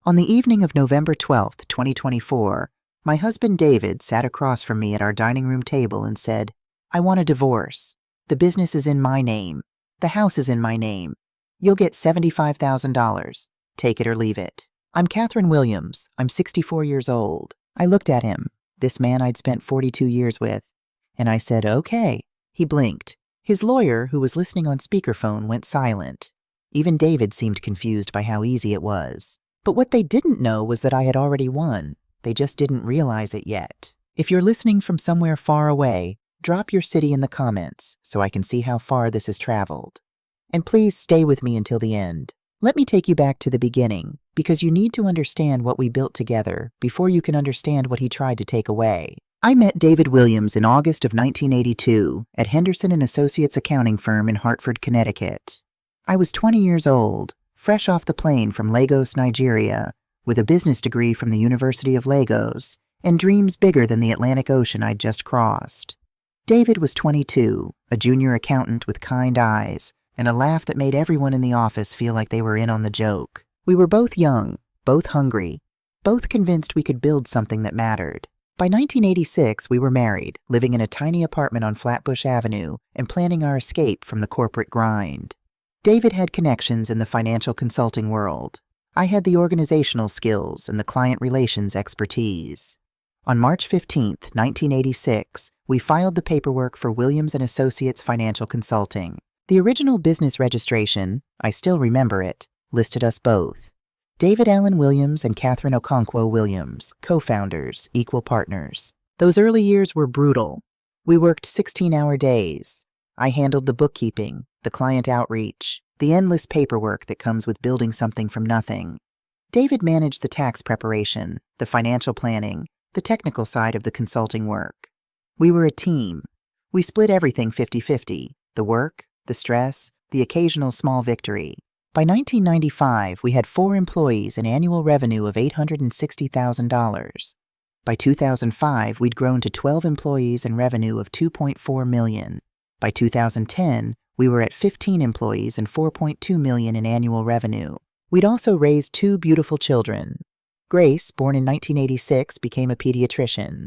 On the evening of November 12th, 2024, my husband David sat across from me at our dining room table and said, "I want a divorce. The business is in my name. The house is in my name. You'll get $75,000. Take it or leave it." I'm Catherine Williams. I'm 64 years old. I looked at him, this man I'd spent 42 years with, and I said, "Okay." He blinked. His lawyer, who was listening on speakerphone, went silent. Even David seemed confused by how easy it was. But what they didn't know was that I had already won. They just didn't realize it yet. If you're listening from somewhere far away, drop your city in the comments so I can see how far this has traveled. And please stay with me until the end. Let me take you back to the beginning, because you need to understand what we built together before you can understand what he tried to take away. I met David Williams in August of 1982 at Henderson & Associates accounting firm in Hartford, Connecticut. I was 20 years old, fresh off the plane from Lagos, Nigeria, with a business degree from the University of Lagos, and dreams bigger than the Atlantic Ocean I'd just crossed. David was 22, a junior accountant with kind eyes, and a laugh that made everyone in the office feel like they were in on the joke. We were both young, both hungry, both convinced we could build something that mattered. By 1986, we were married, living in a tiny apartment on Flatbush Avenue, and planning our escape from the corporate grind. David had connections in the financial consulting world. I had the organizational skills and the client relations expertise. On March 15, 1986, we filed the paperwork for Williams & Associates Financial Consulting. The original business registration, I still remember it, listed us both. David Allen Williams and Catherine Okonkwo Williams, co-founders, equal partners. Those early years were brutal. We worked 16-hour days. I handled the bookkeeping, the client outreach, the endless paperwork that comes with building something from nothing. David managed the tax preparation, the financial planning, the technical side of the consulting work. We were a team. We split everything 50-50, the work, the stress, the occasional small victory. By 1995, we had 4 employees and annual revenue of $860,000. By 2005, we'd grown to 12 employees and revenue of $2.4 million. By 2010, we were at 15 employees and $4.2 million in annual revenue. We'd also raised 2 beautiful children. Grace, born in 1986, became a pediatrician.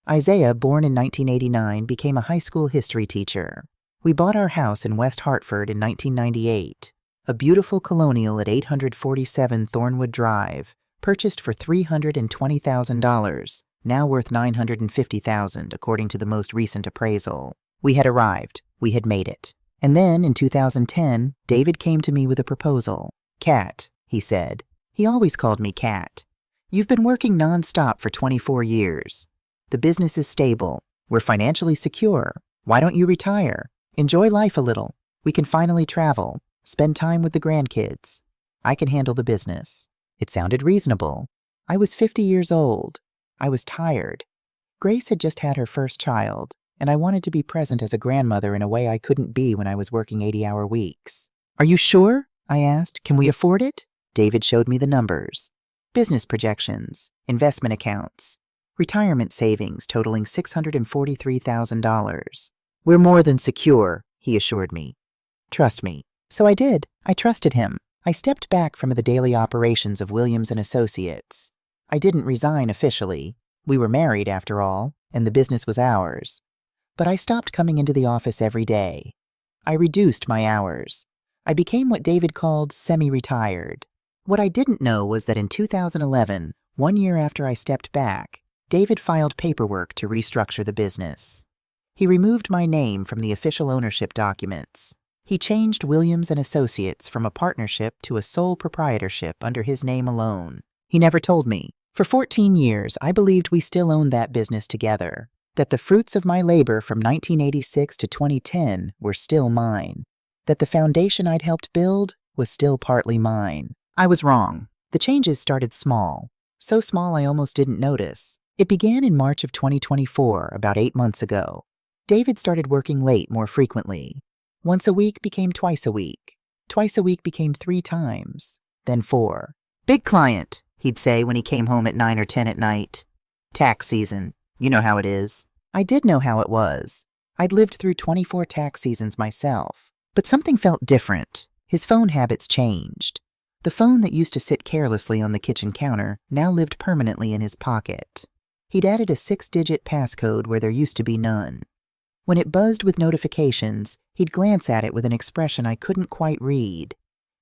Isaiah, born in 1989, became a high school history teacher. We bought our house in West Hartford in 1998, a beautiful colonial at 847 Thornwood Drive, purchased for $320,000, now worth $950,000 according to the most recent appraisal. We had arrived. We had made it. And then, in 2010, David came to me with a proposal. "Cat," he said. He always called me Cat. "You've been working nonstop for 24 years. The business is stable. We're financially secure. Why don't you retire? Enjoy life a little. We can finally travel, spend time with the grandkids. I can handle the business." It sounded reasonable. I was 50 years old. I was tired. Grace had just had her first child, and I wanted to be present as a grandmother in a way I couldn't be when I was working 80-hour weeks. "Are you sure?" I asked. "Can we afford it?" David showed me the numbers. Business projections, investment accounts, retirement savings totaling $643,000. "We're more than secure," he assured me. "Trust me." So I did. I trusted him. I stepped back from the daily operations of Williams & Associates. I didn't resign officially. We were married, after all, and the business was ours. But I stopped coming into the office every day. I reduced my hours. I became what David called semi-retired. What I didn't know was that in 2011, 1 year after I stepped back, David filed paperwork to restructure the business. He removed my name from the official ownership documents. He changed Williams & Associates from a partnership to a sole proprietorship under his name alone. He never told me. For 14 years, I believed we still owned that business together, that the fruits of my labor from 1986 to 2010 were still mine, that the foundation I'd helped build was still partly mine. I was wrong. The changes started small, so small I almost didn't notice. It began in March of 2024, about 8 months ago. David started working late more frequently. Once a week became twice a week. Twice a week became 3 times, then 4. "Big client," he'd say when he came home at 9 or 10 at night. "Tax season. You know how it is." I did know how it was. I'd lived through 24 tax seasons myself. But something felt different. His phone habits changed. The phone that used to sit carelessly on the kitchen counter now lived permanently in his pocket. He'd added a 6-digit passcode where there used to be none. When it buzzed with notifications, he'd glance at it with an expression I couldn't quite read.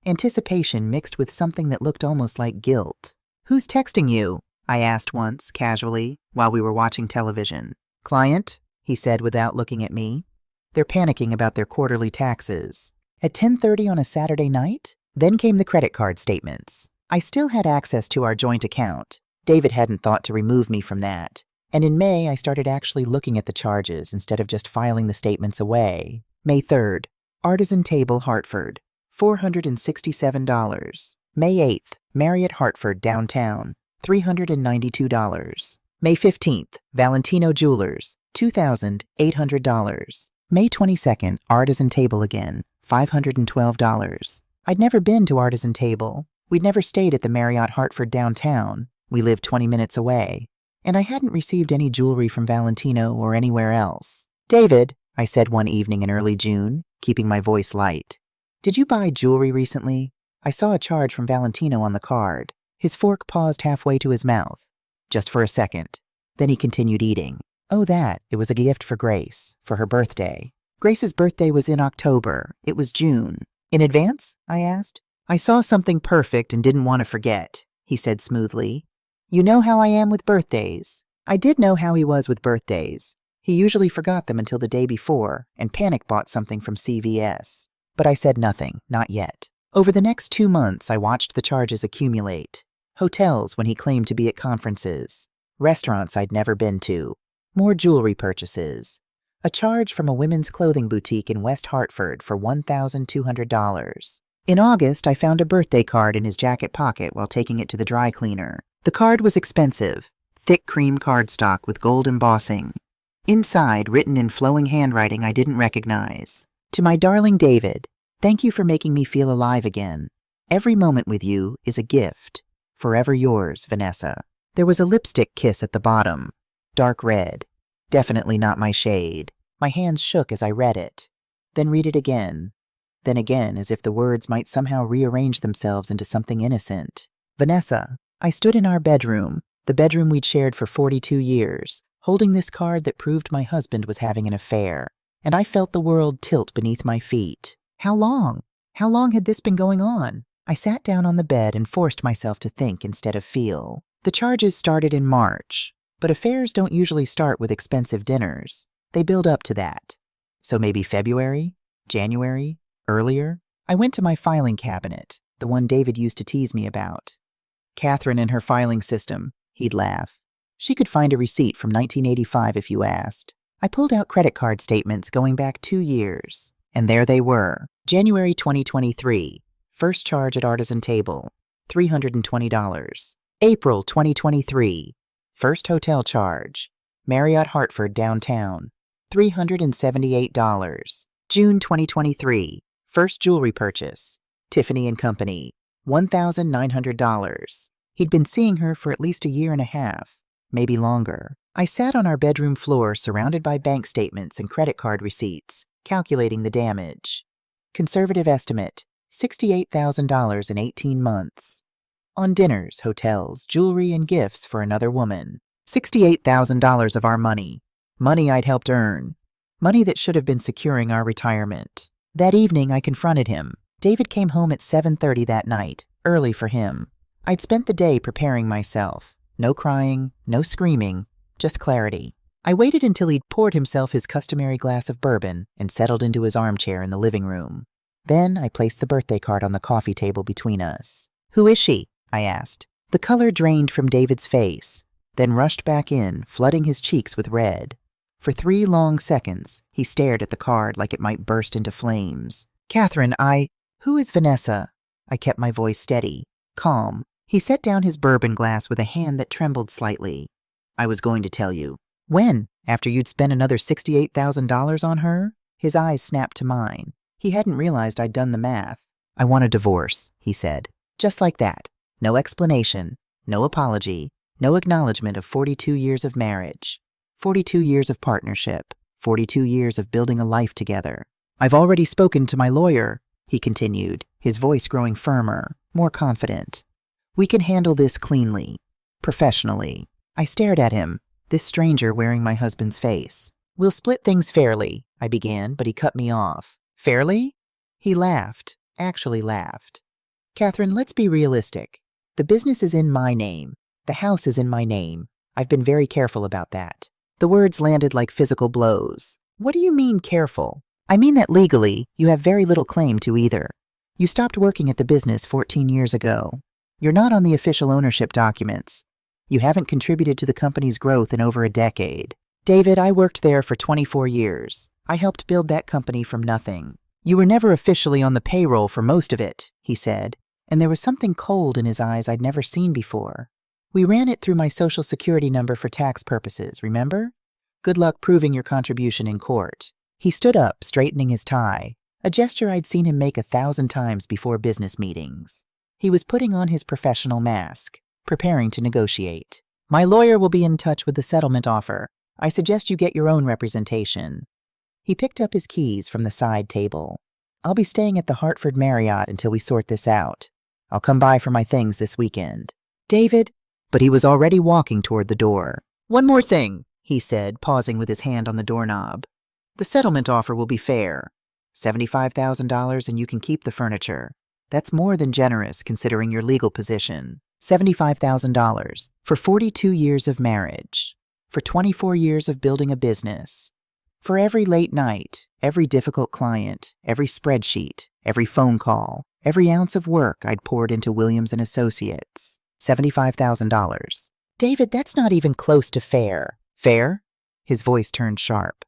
Anticipation mixed with something that looked almost like guilt. "Who's texting you?" I asked once, casually, while we were watching television. "Client," he said without looking at me. "They're panicking about their quarterly taxes." At 10:30 on a Saturday night? Then came the credit card statements. I still had access to our joint account. David hadn't thought to remove me from that. And in May, I started actually looking at the charges instead of just filing the statements away. May 3rd, Artisan Table, Hartford, $467. May 8th, Marriott Hartford, downtown, $392. May 15th, Valentino Jewelers, $2,800. May 22nd, Artisan Table again, $512. I'd never been to Artisan Table. We'd never stayed at the Marriott Hartford downtown. We lived 20 minutes away. And I hadn't received any jewelry from Valentino or anywhere else. "David," I said one evening in early June, keeping my voice light, "did you buy jewelry recently? I saw a charge from Valentino on the card." His fork paused halfway to his mouth, just for a second. Then he continued eating. "Oh, that. It was a gift for Grace, for her birthday." Grace's birthday was in October. It was June. "In advance?" I asked. "I saw something perfect and didn't want to forget," he said smoothly. "You know how I am with birthdays." I did know how he was with birthdays. He usually forgot them until the day before and panic bought something from CVS. But I said nothing, not yet. Over the next 2 months, I watched the charges accumulate. Hotels when he claimed to be at conferences. Restaurants I'd never been to. More jewelry purchases. A charge from a women's clothing boutique in West Hartford for $1,200. In August, I found a birthday card in his jacket pocket while taking it to the dry cleaner. The card was expensive, thick cream cardstock with gold embossing. Inside, written in flowing handwriting I didn't recognize. "To my darling David, thank you for making me feel alive again. Every moment with you is a gift. Forever yours, Vanessa." There was a lipstick kiss at the bottom. Dark red. Definitely not my shade. My hands shook as I read it. Then read it again. Then again, as if the words might somehow rearrange themselves into something innocent. "Vanessa." I stood in our bedroom, the bedroom we'd shared for 42 years, holding this card that proved my husband was having an affair, and I felt the world tilt beneath my feet. How long? How long had this been going on? I sat down on the bed and forced myself to think instead of feel. The charges started in March. But affairs don't usually start with expensive dinners. They build up to that. So maybe February? January? Earlier? I went to my filing cabinet, the one David used to tease me about. "Catherine and her filing system," he'd laugh. "She could find a receipt from 1985 if you asked." I pulled out credit card statements going back 2 years. And there they were. January 2023. First charge at Artisan Table, $320. April 2023. First hotel charge, Marriott Hartford downtown, $378. June 2023, first jewelry purchase, Tiffany & Company, $1,900. He'd been seeing her for at least a year and a half, maybe longer. I sat on our bedroom floor surrounded by bank statements and credit card receipts, calculating the damage. Conservative estimate, $68,000 in 18 months. On dinners, hotels, jewelry, and gifts for another woman. $68,000 of our money. Money I'd helped earn. Money that should have been securing our retirement. That evening, I confronted him. David came home at 7:30 that night, early for him. I'd spent the day preparing myself. No crying, no screaming, just clarity. I waited until he'd poured himself his customary glass of bourbon and settled into his armchair in the living room. Then I placed the birthday card on the coffee table between us. "Who is she?" I asked. The color drained from David's face, then rushed back in, flooding his cheeks with red. For 3 long seconds, he stared at the card like it might burst into flames. "Catherine, Who is Vanessa?" I kept my voice steady, calm. He set down his bourbon glass with a hand that trembled slightly. "I was going to tell you." "When? After you'd spent another $68,000 on her?" His eyes snapped to mine. He hadn't realized I'd done the math. "I want a divorce," he said. Just like that. No explanation, no apology, no acknowledgement of 42 years of marriage, 42 years of partnership, 42 years of building a life together. "I've already spoken to my lawyer," he continued, his voice growing firmer. more confident. We can handle this cleanly, professionally. I stared at him, this stranger wearing my husband's face. We'll split things fairly, I began, but he cut me off. Fairly? He laughed, actually laughed. Catherine, let's be realistic. The business is in my name. The house is in my name. I've been very careful about that. The words landed like physical blows. What do you mean careful? I mean that legally, you have very little claim to either. You stopped working at the business 14 years ago. You're not on the official ownership documents. You haven't contributed to the company's growth in over a decade. David, I worked there for 24 years. I helped build that company from nothing. You were never officially on the payroll for most of it, he said, and there was something cold in his eyes I'd never seen before. We ran it through my social security number for tax purposes, remember? Good luck proving your contribution in court. He stood up, straightening his tie, a gesture I'd seen him make 1,000 times before business meetings. He was putting on his professional mask, preparing to negotiate. My lawyer will be in touch with the settlement offer. I suggest you get your own representation. He picked up his keys from the side table. I'll be staying at the Hartford Marriott until we sort this out. I'll come by for my things this weekend. David? But he was already walking toward the door. One more thing, he said, pausing with his hand on the doorknob. The settlement offer will be fair. $75,000 and you can keep the furniture. That's more than generous considering your legal position. $75,000 for 42 years of marriage, for 24 years of building a business, for every late night, every difficult client, every spreadsheet, every phone call, every ounce of work I'd poured into Williams & Associates. $75,000. David, that's not even close to fair. Fair? His voice turned sharp.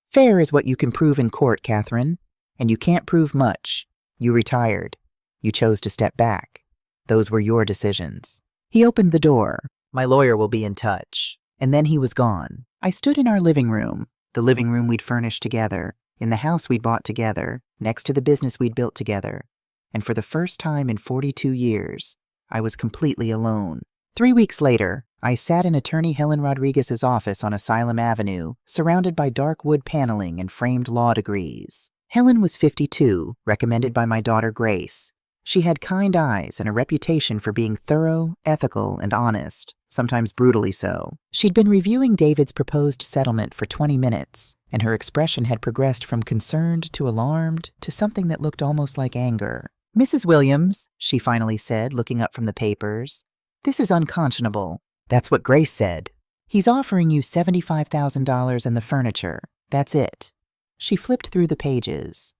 Fair is what you can prove in court, Catherine. And you can't prove much. You retired. You chose to step back. Those were your decisions. He opened the door. My lawyer will be in touch. And then he was gone. I stood in our living room, the living room we'd furnished together, in the house we'd bought together, next to the business we'd built together. And for the first time in 42 years, I was completely alone. 3 weeks later, I sat in attorney Helen Rodriguez's office on Asylum Avenue, surrounded by dark wood paneling and framed law degrees. Helen was 52, recommended by my daughter Grace. She had kind eyes and a reputation for being thorough, ethical, and honest, sometimes brutally so. She'd been reviewing David's proposed settlement for 20 minutes, and her expression had progressed from concerned to alarmed to something that looked almost like anger. Mrs. Williams, she finally said, looking up from the papers, this is unconscionable. That's what Grace said. He's offering you $75,000 and the furniture. That's it. She flipped through the pages.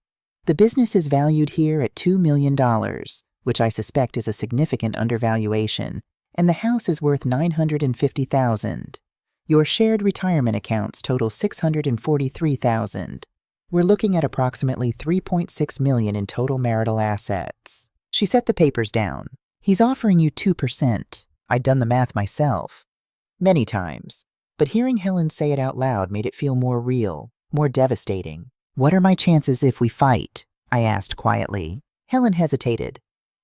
The business is valued here at $2 million, which I suspect is a significant undervaluation, and the house is worth $950,000. Your shared retirement accounts total $643,000. We're looking at approximately $3.6 million in total marital assets. She set the papers down. He's offering you 2%. I'd done the math myself. Many times. But hearing Helen say it out loud made it feel more real, more devastating. What are my chances if we fight? I asked quietly. Helen hesitated.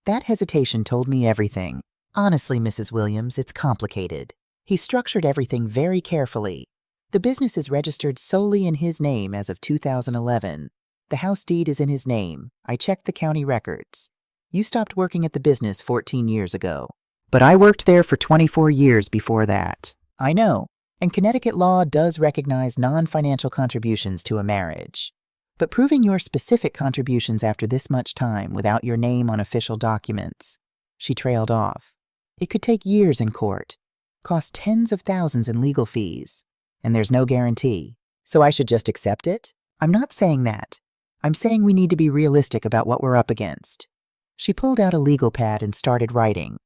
That hesitation told me everything. Honestly, Mrs. Williams, it's complicated. He structured everything very carefully. The business is registered solely in his name as of 2011. The house deed is in his name. I checked the county records. You stopped working at the business 14 years ago. But I worked there for 24 years before that. I know. And Connecticut law does recognize non-financial contributions to a marriage. But proving your specific contributions after this much time without your name on official documents, she trailed off. It could take years in court, cost tens of thousands in legal fees, and there's no guarantee. So I should just accept it? I'm not saying that. I'm saying we need to be realistic about what we're up against. She pulled out a legal pad and started writing.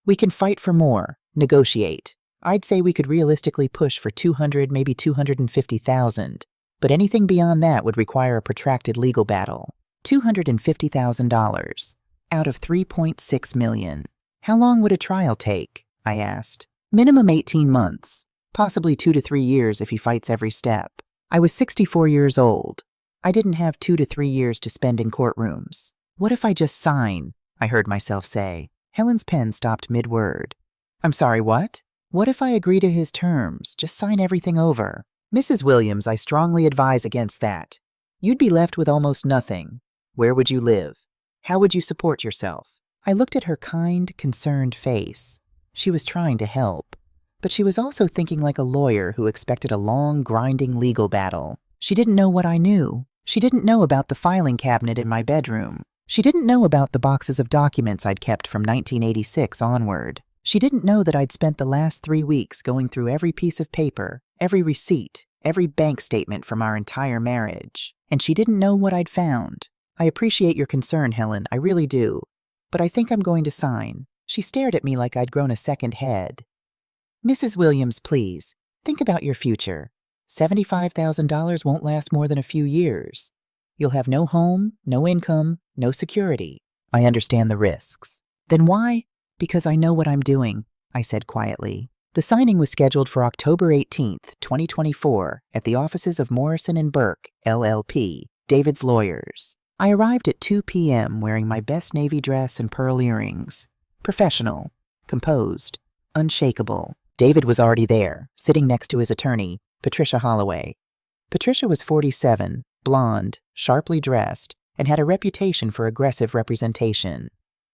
We can fight for more, negotiate. I'd say we could realistically push for $200,000, maybe $250,000. But anything beyond that would require a protracted legal battle. $250,000 out of $3.6 million. How long would a trial take? I asked. Minimum 18 months, possibly 2 to 3 years if he fights every step. I was 64 years old. I didn't have 2 to 3 years to spend in courtrooms. What if I just sign? I heard myself say. Helen's pen stopped mid-word. I'm sorry, what? What if I agree to his terms? Just sign everything over. Mrs. Williams, I strongly advise against that. You'd be left with almost nothing. Where would you live? How would you support yourself? I looked at her kind, concerned face. She was trying to help, but she was also thinking like a lawyer who expected a long, grinding legal battle. She didn't know what I knew. She didn't know about the filing cabinet in my bedroom. She didn't know about the boxes of documents I'd kept from 1986 onward. She didn't know that I'd spent the last 3 weeks going through every piece of paper, every receipt, every bank statement from our entire marriage. And she didn't know what I'd found. I appreciate your concern, Helen, I really do. But I think I'm going to sign. She stared at me like I'd grown a second head. Mrs. Williams, please, think about your future. $75,000 won't last more than a few years. You'll have no home, no income, no security. I understand the risks. Then why? Because I know what I'm doing, I said quietly. The signing was scheduled for October 18th, 2024, at the offices of Morrison & Burke, LLP, David's lawyers. I arrived at 2 p.m. wearing my best navy dress and pearl earrings. Professional, composed, unshakable. David was already there, sitting next to his attorney, Patricia Holloway. Patricia was 47, blonde, sharply dressed, and had a reputation for aggressive representation.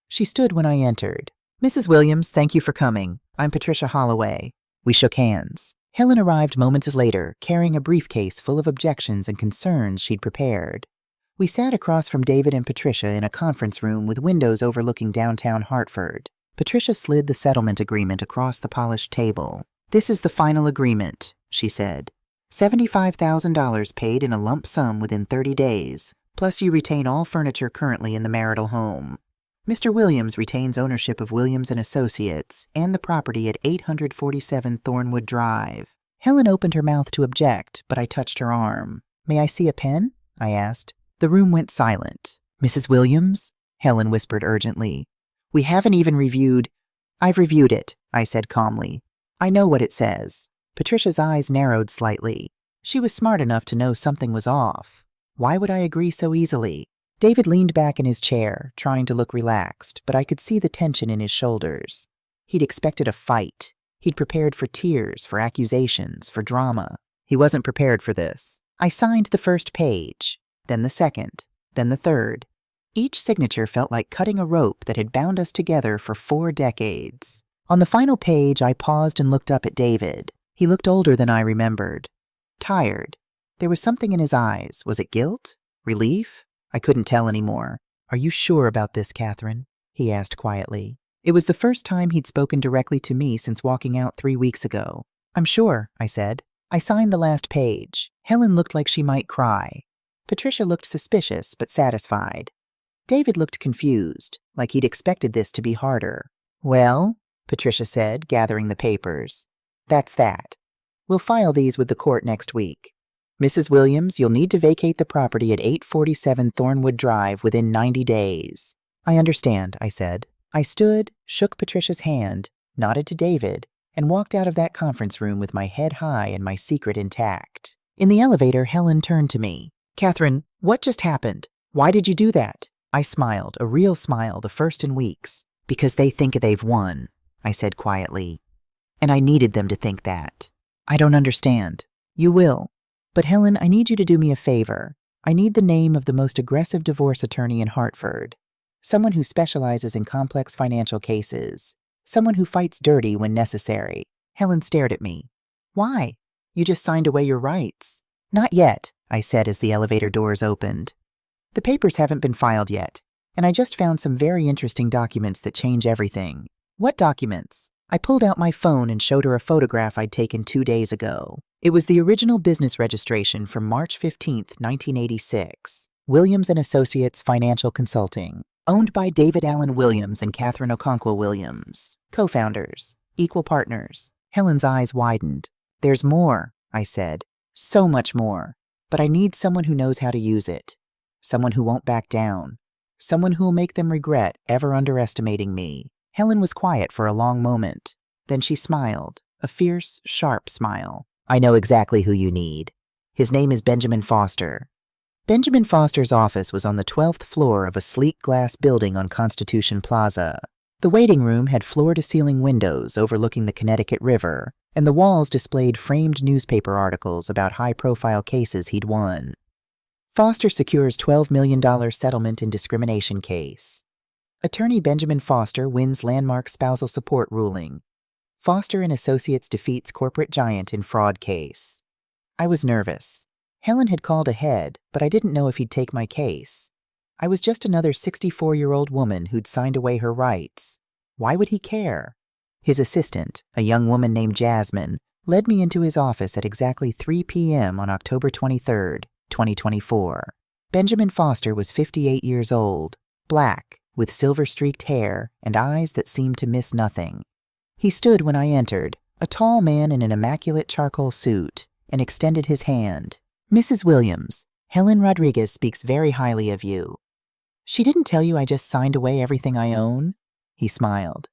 She stood when I entered. Mrs. Williams, thank you for coming. I'm Patricia Holloway. We shook hands. Helen arrived moments later, carrying a briefcase full of objections and concerns she'd prepared. We sat across from David and Patricia in a conference room with windows overlooking downtown Hartford. Patricia slid the settlement agreement across the polished table. This is the final agreement, she said. $75,000 paid in a lump sum within 30 days, plus you retain all furniture currently in the marital home. Mr. Williams retains ownership of Williams & Associates and the property at 847 Thornwood Drive. Helen opened her mouth to object, but I touched her arm. May I see a pen? I asked. The room went silent. Mrs. Williams? Helen whispered urgently. We haven't even reviewed. I've reviewed it, I said calmly. I know what it says. Patricia's eyes narrowed slightly. She was smart enough to know something was off. Why would I agree so easily? David leaned back in his chair, trying to look relaxed, but I could see the tension in his shoulders. He'd expected a fight. He'd prepared for tears, for accusations, for drama. He wasn't prepared for this. I signed the first page, then the second, then the third. Each signature felt like cutting a rope that had bound us together for 4 decades. On the final page, I paused and looked up at David. He looked older than I remembered. Tired. There was something in his eyes. Was it guilt? Relief? I couldn't tell anymore. Are you sure about this, Catherine? He asked quietly. It was the first time he'd spoken directly to me since walking out 3 weeks ago. I'm sure, I said. I signed the last page. Helen looked like she might cry. Patricia looked suspicious but satisfied. David looked confused, like he'd expected this to be harder. Well, Patricia said, gathering the papers. That's that. We'll file these with the court next week. Mrs. Williams, you'll need to vacate the property at 847 Thornwood Drive within 90 days. I understand, I said. I stood, shook Patricia's hand, nodded to David, and walked out of that conference room with my head high and my secret intact. In the elevator, Helen turned to me. Catherine, what just happened? Why did you do that? I smiled, a real smile, the first in weeks. Because they think they've won, I said quietly. And I needed them to think that. I don't understand. You will. But Helen, I need you to do me a favor. I need the name of the most aggressive divorce attorney in Hartford. Someone who specializes in complex financial cases. Someone who fights dirty when necessary. Helen stared at me. Why? You just signed away your rights. Not yet, I said as the elevator doors opened. The papers haven't been filed yet, and I just found some very interesting documents that change everything. What documents? I pulled out my phone and showed her a photograph I'd taken 2 days ago. It was the original business registration from March 15th, 1986. Williams & Associates Financial Consulting. Owned by David Allen Williams and Catherine Okonkwo Williams. Co-founders. Equal partners. Helen's eyes widened. There's more, I said. So much more. But I need someone who knows how to use it. Someone who won't back down. Someone who will make them regret ever underestimating me. Helen was quiet for a long moment. Then she smiled. A fierce, sharp smile. I know exactly who you need. His name is Benjamin Foster. Benjamin Foster's office was on the 12th floor of a sleek glass building on Constitution Plaza. The waiting room had floor-to-ceiling windows overlooking the Connecticut River, and the walls displayed framed newspaper articles about high-profile cases he'd won. Foster secures $12 million settlement in discrimination case. Attorney Benjamin Foster wins landmark spousal support ruling. Foster and Associates defeats corporate giant in fraud case. I was nervous. Helen had called ahead, but I didn't know if he'd take my case. I was just another 64-year-old woman who'd signed away her rights. Why would he care? His assistant, a young woman named Jasmine, led me into his office at exactly 3 p.m. on October 23, 2024. Benjamin Foster was 58 years old, black, with silver-streaked hair and eyes that seemed to miss nothing. He stood when I entered, a tall man in an immaculate charcoal suit, and extended his hand. "Mrs. Williams, Helen Rodriguez speaks very highly of you." "She didn't tell you I just signed away everything I own?" He smiled.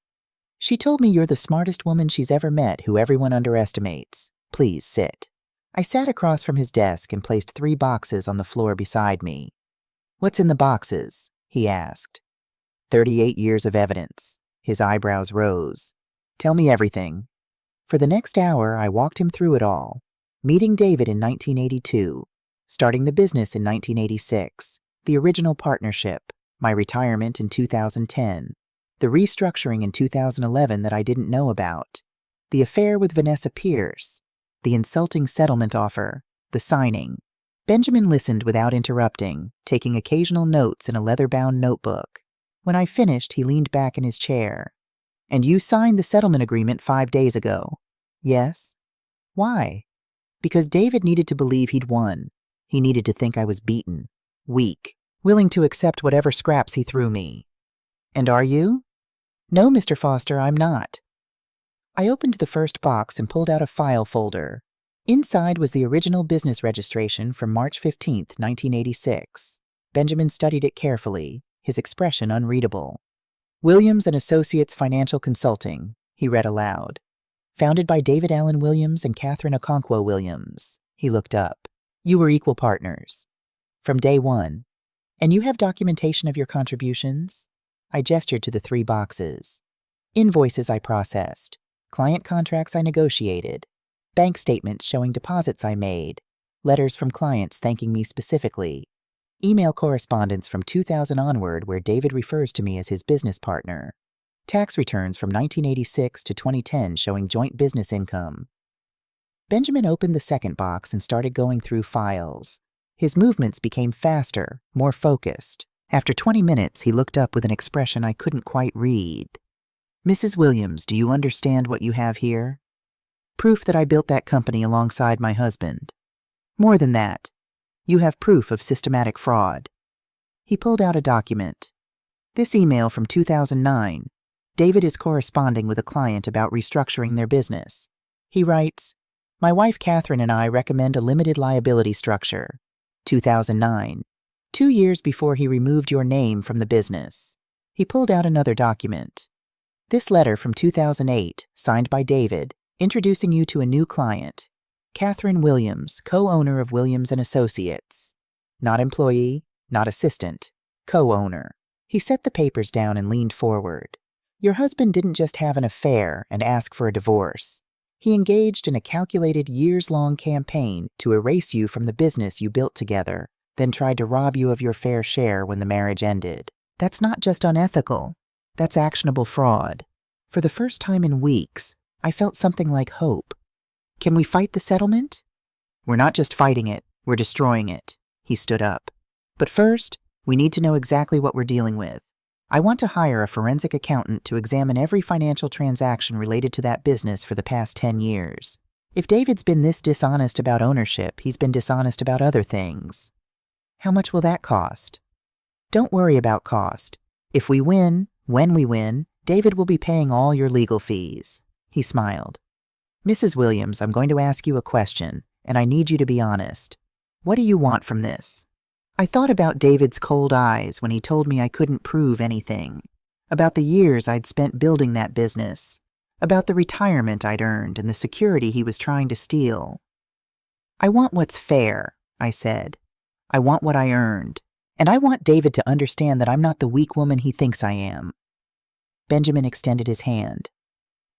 "She told me you're the smartest woman she's ever met who everyone underestimates. Please sit." I sat across from his desk and placed 3 boxes on the floor beside me. "What's in the boxes?" he asked. 38 years of evidence. His eyebrows rose. "Tell me everything." For the next hour, I walked him through it all. Meeting David in 1982, starting the business in 1986, the original partnership, my retirement in 2010, the restructuring in 2011 that I didn't know about, the affair with Vanessa Pierce, the insulting settlement offer, the signing. Benjamin listened without interrupting, taking occasional notes in a leather-bound notebook. When I finished, he leaned back in his chair. "And you signed the settlement agreement 5 days ago?" "Yes." "Why?" "Because David needed to believe he'd won. He needed to think I was beaten, weak, willing to accept whatever scraps he threw me." "And are you?" "No, Mr. Foster, I'm not." I opened the first box and pulled out a file folder. Inside was the original business registration from March 15, 1986. Benjamin studied it carefully, his expression unreadable. "Williams and Associates Financial Consulting," he read aloud. "Founded by David Allen Williams and Catherine Okonkwo Williams." He looked up. "You were equal partners." "From day one." "And you have documentation of your contributions?" I gestured to the 3 boxes. "Invoices I processed, client contracts I negotiated, bank statements showing deposits I made, letters from clients thanking me specifically, email correspondence from 2000 onward where David refers to me as his business partner, tax returns from 1986 to 2010 showing joint business income." Benjamin opened the second box and started going through files. His movements became faster, more focused. After 20 minutes, he looked up with an expression I couldn't quite read. "Mrs. Williams, do you understand what you have here? Proof that I built that company alongside my husband. More than that, you have proof of systematic fraud." He pulled out a document. "This email from 2009. David is corresponding with a client about restructuring their business. He writes, 'My wife Catherine and I recommend a limited liability structure.' 2009. 2 years before he removed your name from the business." He pulled out another document. "This letter from 2008, signed by David, introducing you to a new client, Catherine Williams, co-owner of Williams and Associates. Not employee, not assistant, co-owner." He set the papers down and leaned forward. "Your husband didn't just have an affair and ask for a divorce. He engaged in a calculated years-long campaign to erase you from the business you built together, then tried to rob you of your fair share when the marriage ended. That's not just unethical. That's actionable fraud." For the first time in weeks, I felt something like hope. "Can we fight the settlement?" "We're not just fighting it, we're destroying it." He stood up. "But first, we need to know exactly what we're dealing with. I want to hire a forensic accountant to examine every financial transaction related to that business for the past 10 years. If David's been this dishonest about ownership, he's been dishonest about other things." "How much will that cost?" "Don't worry about cost. If we win, when we win, David will be paying all your legal fees." He smiled. "Mrs. Williams, I'm going to ask you a question, and I need you to be honest. What do you want from this?" I thought about David's cold eyes when he told me I couldn't prove anything, about the years I'd spent building that business, about the retirement I'd earned and the security he was trying to steal. "I want what's fair," I said. "I want what I earned. And I want David to understand that I'm not the weak woman he thinks I am." Benjamin extended his hand.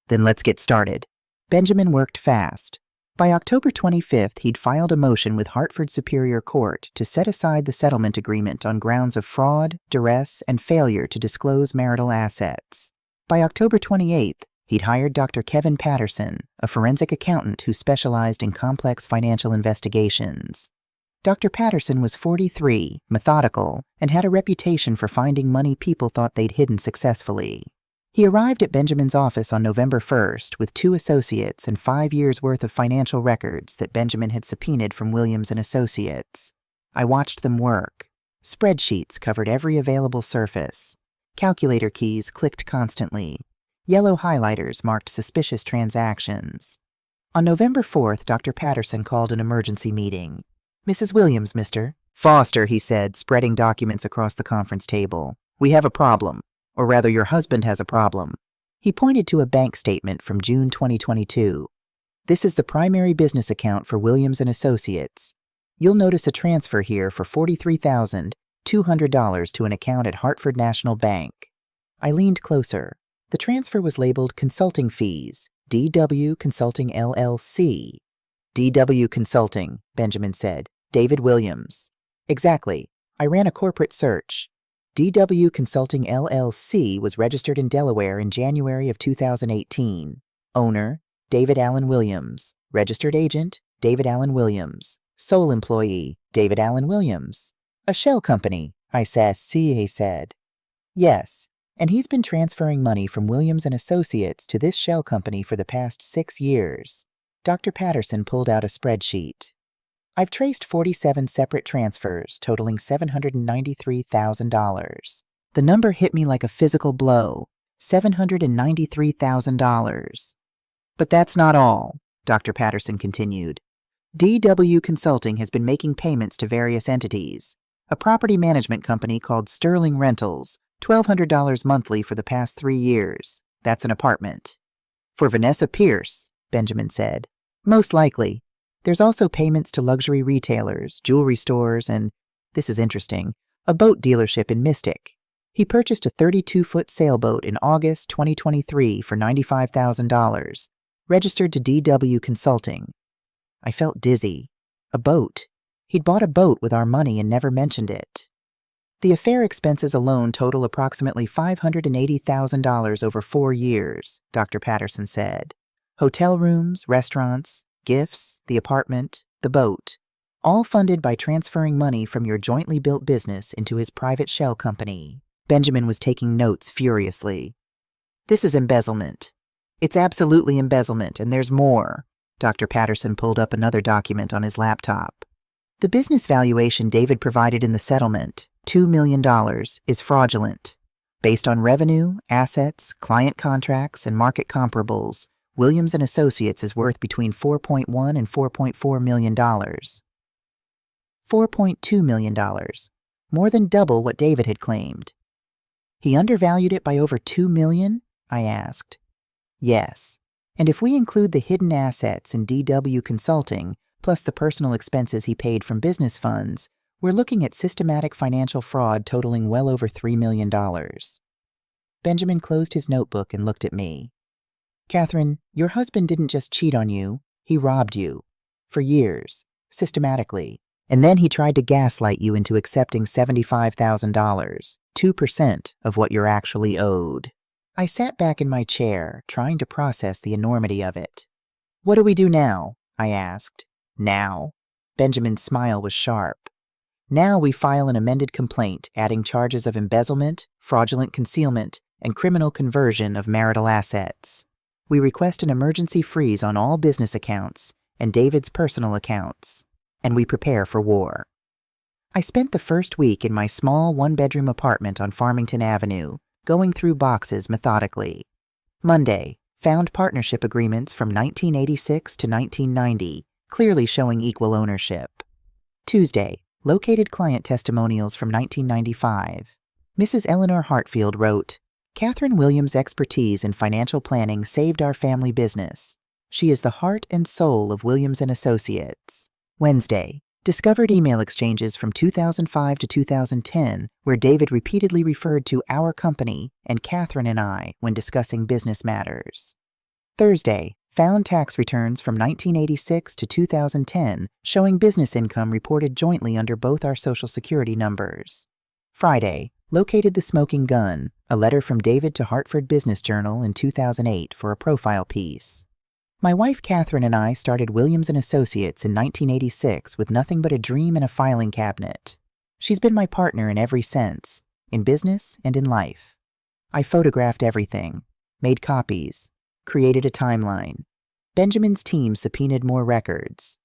"Then let's get started." Benjamin worked fast. By October 25th, he'd filed a motion with Hartford Superior Court to set aside the settlement agreement on grounds of fraud, duress, and failure to disclose marital assets. By October 28th, he'd hired Dr. Kevin Patterson, a forensic accountant who specialized in complex financial investigations. Dr. Patterson was 43, methodical, and had a reputation for finding money people thought they'd hidden successfully. He arrived at Benjamin's office on November 1st with 2 associates and 5 years' worth of financial records that Benjamin had subpoenaed from Williams & Associates. I watched them work. Spreadsheets covered every available surface. Calculator keys clicked constantly. Yellow highlighters marked suspicious transactions. On November 4th, Dr. Patterson called an emergency meeting. "Mrs. Williams, Mr. Foster," he said, spreading documents across the conference table. "We have a problem. Or rather, your husband has a problem." He pointed to a bank statement from June 2022. "This is the primary business account for Williams & Associates. You'll notice a transfer here for $43,200 to an account at Hartford National Bank." I leaned closer. The transfer was labeled Consulting Fees, DW Consulting LLC. "DW Consulting," Benjamin said. "David Williams." "Exactly. I ran a corporate search. DW Consulting LLC was registered in Delaware in January of 2018. Owner, David Allen Williams. Registered agent, David Allen Williams. Sole employee, David Allen Williams." "A shell company," I said. "Yes, and he's been transferring money from Williams & Associates to this shell company for the past 6 years. Dr. Patterson pulled out a spreadsheet. "I've traced 47 separate transfers totaling $793,000. The number hit me like a physical blow. $793,000. "But that's not all," Dr. Patterson continued. "DW Consulting has been making payments to various entities. A property management company called Sterling Rentals, $1,200 monthly for the past 3 years. That's an apartment." "For Vanessa Pierce," Benjamin said. "Most likely. There's also payments to luxury retailers, jewelry stores, and, this is interesting, a boat dealership in Mystic. He purchased a 32-foot sailboat in August 2023 for $95,000, registered to DW Consulting." I felt dizzy. A boat. He'd bought a boat with our money and never mentioned it. "The affair expenses alone total approximately $580,000 over 4 years, Dr. Patterson said. Hotel rooms, restaurants, gifts, the apartment, the boat, all funded by transferring money from your jointly built business into his private shell company." Benjamin was taking notes furiously. "This is embezzlement. It's absolutely embezzlement, and there's more." Dr. Patterson pulled up another document on his laptop. "The business valuation David provided in the settlement, $2 million, is fraudulent. Based on revenue, assets, client contracts, and market comparables, Williams & Associates is worth between $4.1 and $4.4 million. $4.2 million, more than double what David had claimed. "He undervalued it by over $2 million? I asked. "Yes, and if we include the hidden assets in DW Consulting, plus the personal expenses he paid from business funds, we're looking at systematic financial fraud totaling well over $3 million. Benjamin closed his notebook and looked at me. "Catherine, your husband didn't just cheat on you, he robbed you. For years, systematically. And then he tried to gaslight you into accepting $75,000, 2% of what you're actually owed." I sat back in my chair, trying to process the enormity of it. "What do we do now?" I asked. "Now?" Benjamin's smile was sharp. "Now we file an amended complaint adding charges of embezzlement, fraudulent concealment, and criminal conversion of marital assets. We request an emergency freeze on all business accounts and David's personal accounts, and we prepare for war." I spent the first week in my small one-bedroom apartment on Farmington Avenue, going through boxes methodically. Monday, found partnership agreements from 1986 to 1990, clearly showing equal ownership. Tuesday, located client testimonials from 1995. Mrs. Eleanor Hartfield wrote, "Catherine Williams' expertise in financial planning saved our family business. She is the heart and soul of Williams & Associates." Wednesday, discovered email exchanges from 2005 to 2010 where David repeatedly referred to our company and Catherine and I when discussing business matters. Thursday, Found tax returns from 1986 to 2010 showing business income reported jointly under both our Social Security numbers. Friday, located the smoking gun, a letter from David to Hartford Business Journal in 2008 for a profile piece. My wife Catherine and I started Williams & Associates in 1986 with nothing but a dream and a filing cabinet. She's been my partner in every sense, in business and in life. I photographed everything, made copies, created a timeline. Benjamin's team subpoenaed more records.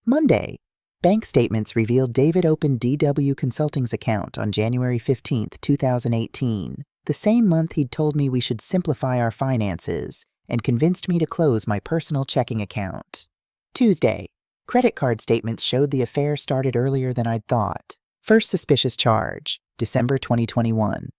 Monday, bank statements revealed David opened DW Consulting's account on January 15, 2018, the same month he'd told me we should simplify our finances and convinced me to close my personal checking account. Tuesday, credit card statements showed the affair started earlier than I'd thought. First suspicious charge, December 2021.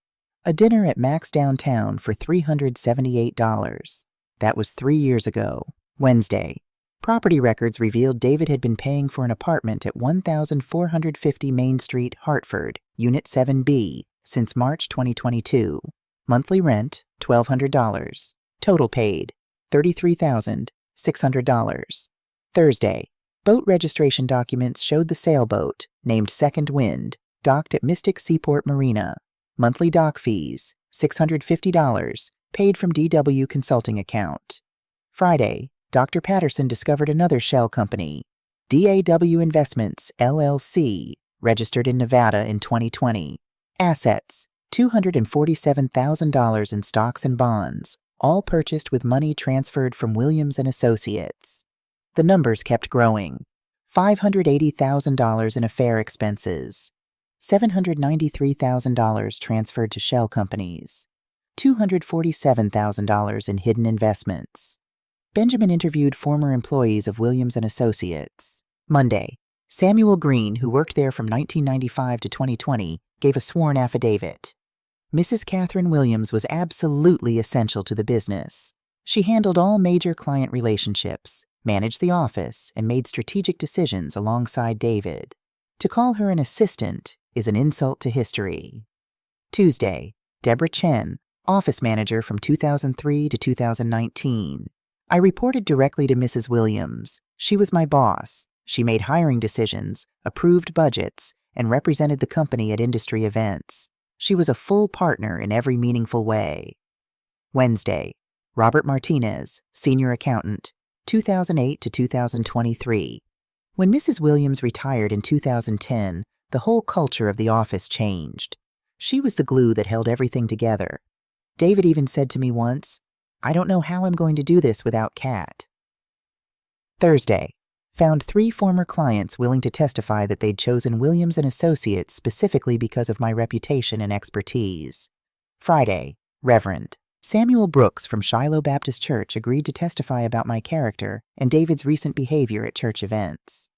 A dinner at Max downtown for $378. That was 3 years ago. Wednesday, property records revealed David had been paying for an apartment at 1450 Main Street, Hartford, Unit 7B, since March 2022. Monthly rent, $1,200. Total paid, $33,600. Thursday, boat registration documents showed the sailboat, named Second Wind, docked at Mystic Seaport Marina. Monthly dock fees, $650, paid from DW Consulting account. Friday, Dr. Patterson discovered another shell company, DAW Investments, LLC, registered in Nevada in 2020. Assets, $247,000 in stocks and bonds, all purchased with money transferred from Williams & Associates. The numbers kept growing. $580,000 in affair expenses, $793,000 transferred to shell companies, $247,000 in hidden investments. Benjamin interviewed former employees of Williams & Associates. Monday, Samuel Green, who worked there from 1995 to 2020, gave a sworn affidavit. Mrs. Catherine Williams was absolutely essential to the business. She handled all major client relationships, managed the office, and made strategic decisions alongside David. To call her an assistant is an insult to history. Tuesday, Deborah Chen, office manager from 2003 to 2019. I reported directly to Mrs. Williams. She was my boss. She made hiring decisions, approved budgets, and represented the company at industry events. She was a full partner in every meaningful way. Wednesday, Robert Martinez, senior accountant, 2008 to 2023. When Mrs. Williams retired in 2010, the whole culture of the office changed. She was the glue that held everything together. David even said to me once, "I don't know how I'm going to do this without Kat." Thursday, found 3 former clients willing to testify that they'd chosen Williams & Associates specifically because of my reputation and expertise. Friday, Reverend Samuel Brooks from Shiloh Baptist Church agreed to testify about my character and David's recent behavior at church events.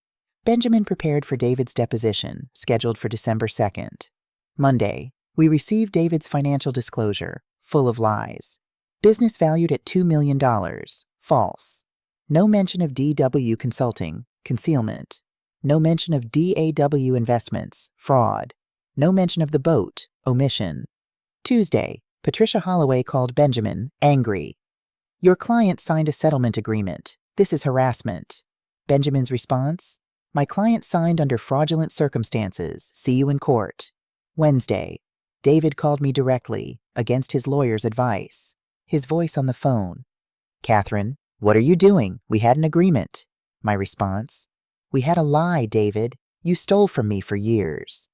Benjamin prepared for David's deposition, scheduled for December 2nd. Monday, we received David's financial disclosure, full of lies. Business valued at $2 million, false. No mention of DW Consulting, concealment. No mention of DAW Investments, fraud. No mention of the boat, omission. Tuesday, Patricia Holloway called Benjamin, angry. "Your client signed a settlement agreement. This is harassment." Benjamin's response, "My client signed under fraudulent circumstances. See you in court." Wednesday, David called me directly, against his lawyer's advice. His voice on the phone, "Catherine, what are you doing? We had an agreement." My response, "We had a lie, David. You stole from me for years."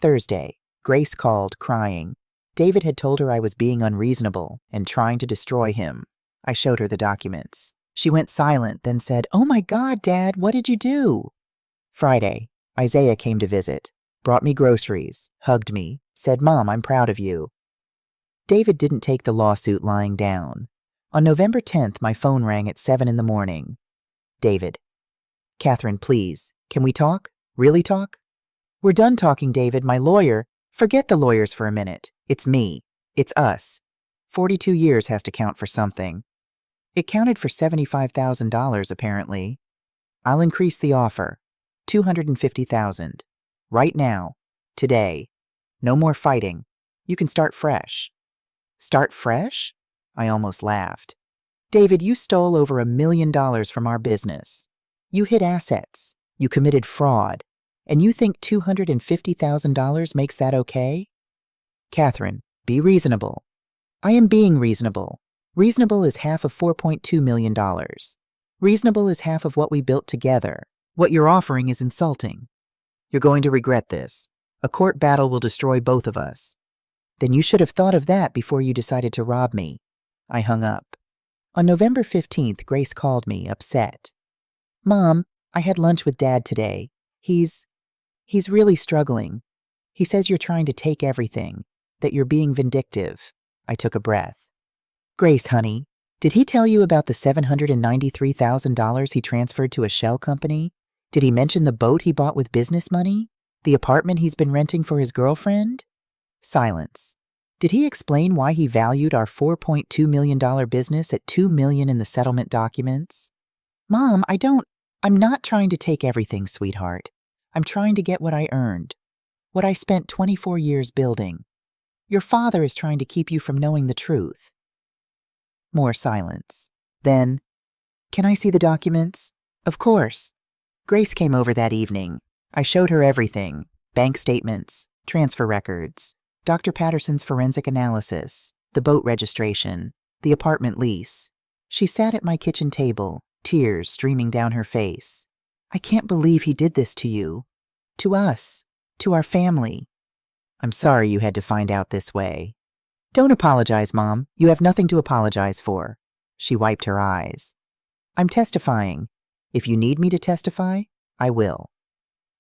Thursday, Grace called, crying. David had told her I was being unreasonable and trying to destroy him. I showed her the documents. She went silent, then said, "Oh my God, Dad, what did you do?" Friday, Isaiah came to visit, brought me groceries, hugged me, said, "Mom, I'm proud of you." David didn't take the lawsuit lying down. On November 10th, my phone rang at 7 in the morning. David, "Catherine, please, can we talk? Really talk?" "We're done talking, David. My lawyer—" "Forget the lawyers for a minute. It's me. It's us. 42 years has to count for something." It counted for $75,000, apparently. "I'll increase the offer. $250,000. Right now. Today. No more fighting. You can start fresh." "Start fresh?" I almost laughed. David, you stole over $1 million from our business. You hid assets. You committed fraud. And you think $250,000 makes that okay? Catherine, be reasonable. I am being reasonable. Reasonable is half of $4.2 million. Reasonable is half of what we built together. What you're offering is insulting. You're going to regret this. A court battle will destroy both of us. Then you should have thought of that before you decided to rob me. I hung up. On November 15th, Grace called me, upset. Mom, I had lunch with Dad today. He's really struggling. He says you're trying to take everything, that you're being vindictive. I took a breath. Grace, honey, did he tell you about the $793,000 he transferred to a shell company? Did he mention the boat he bought with business money? The apartment he's been renting for his girlfriend? Silence. Did he explain why he valued our $4.2 million business at $2 million in the settlement documents? Mom, I'm not trying to take everything, sweetheart. I'm trying to get what I earned, what I spent 24 years building. Your father is trying to keep you from knowing the truth. More silence. Then, can I see the documents? Of course. Grace came over that evening. I showed her everything. Bank statements, transfer records, Dr. Patterson's forensic analysis, the boat registration, the apartment lease. She sat at my kitchen table, tears streaming down her face. I can't believe he did this to you. To us. To our family. I'm sorry you had to find out this way. Don't apologize, Mom. You have nothing to apologize for. She wiped her eyes. I'm testifying. If you need me to testify, I will.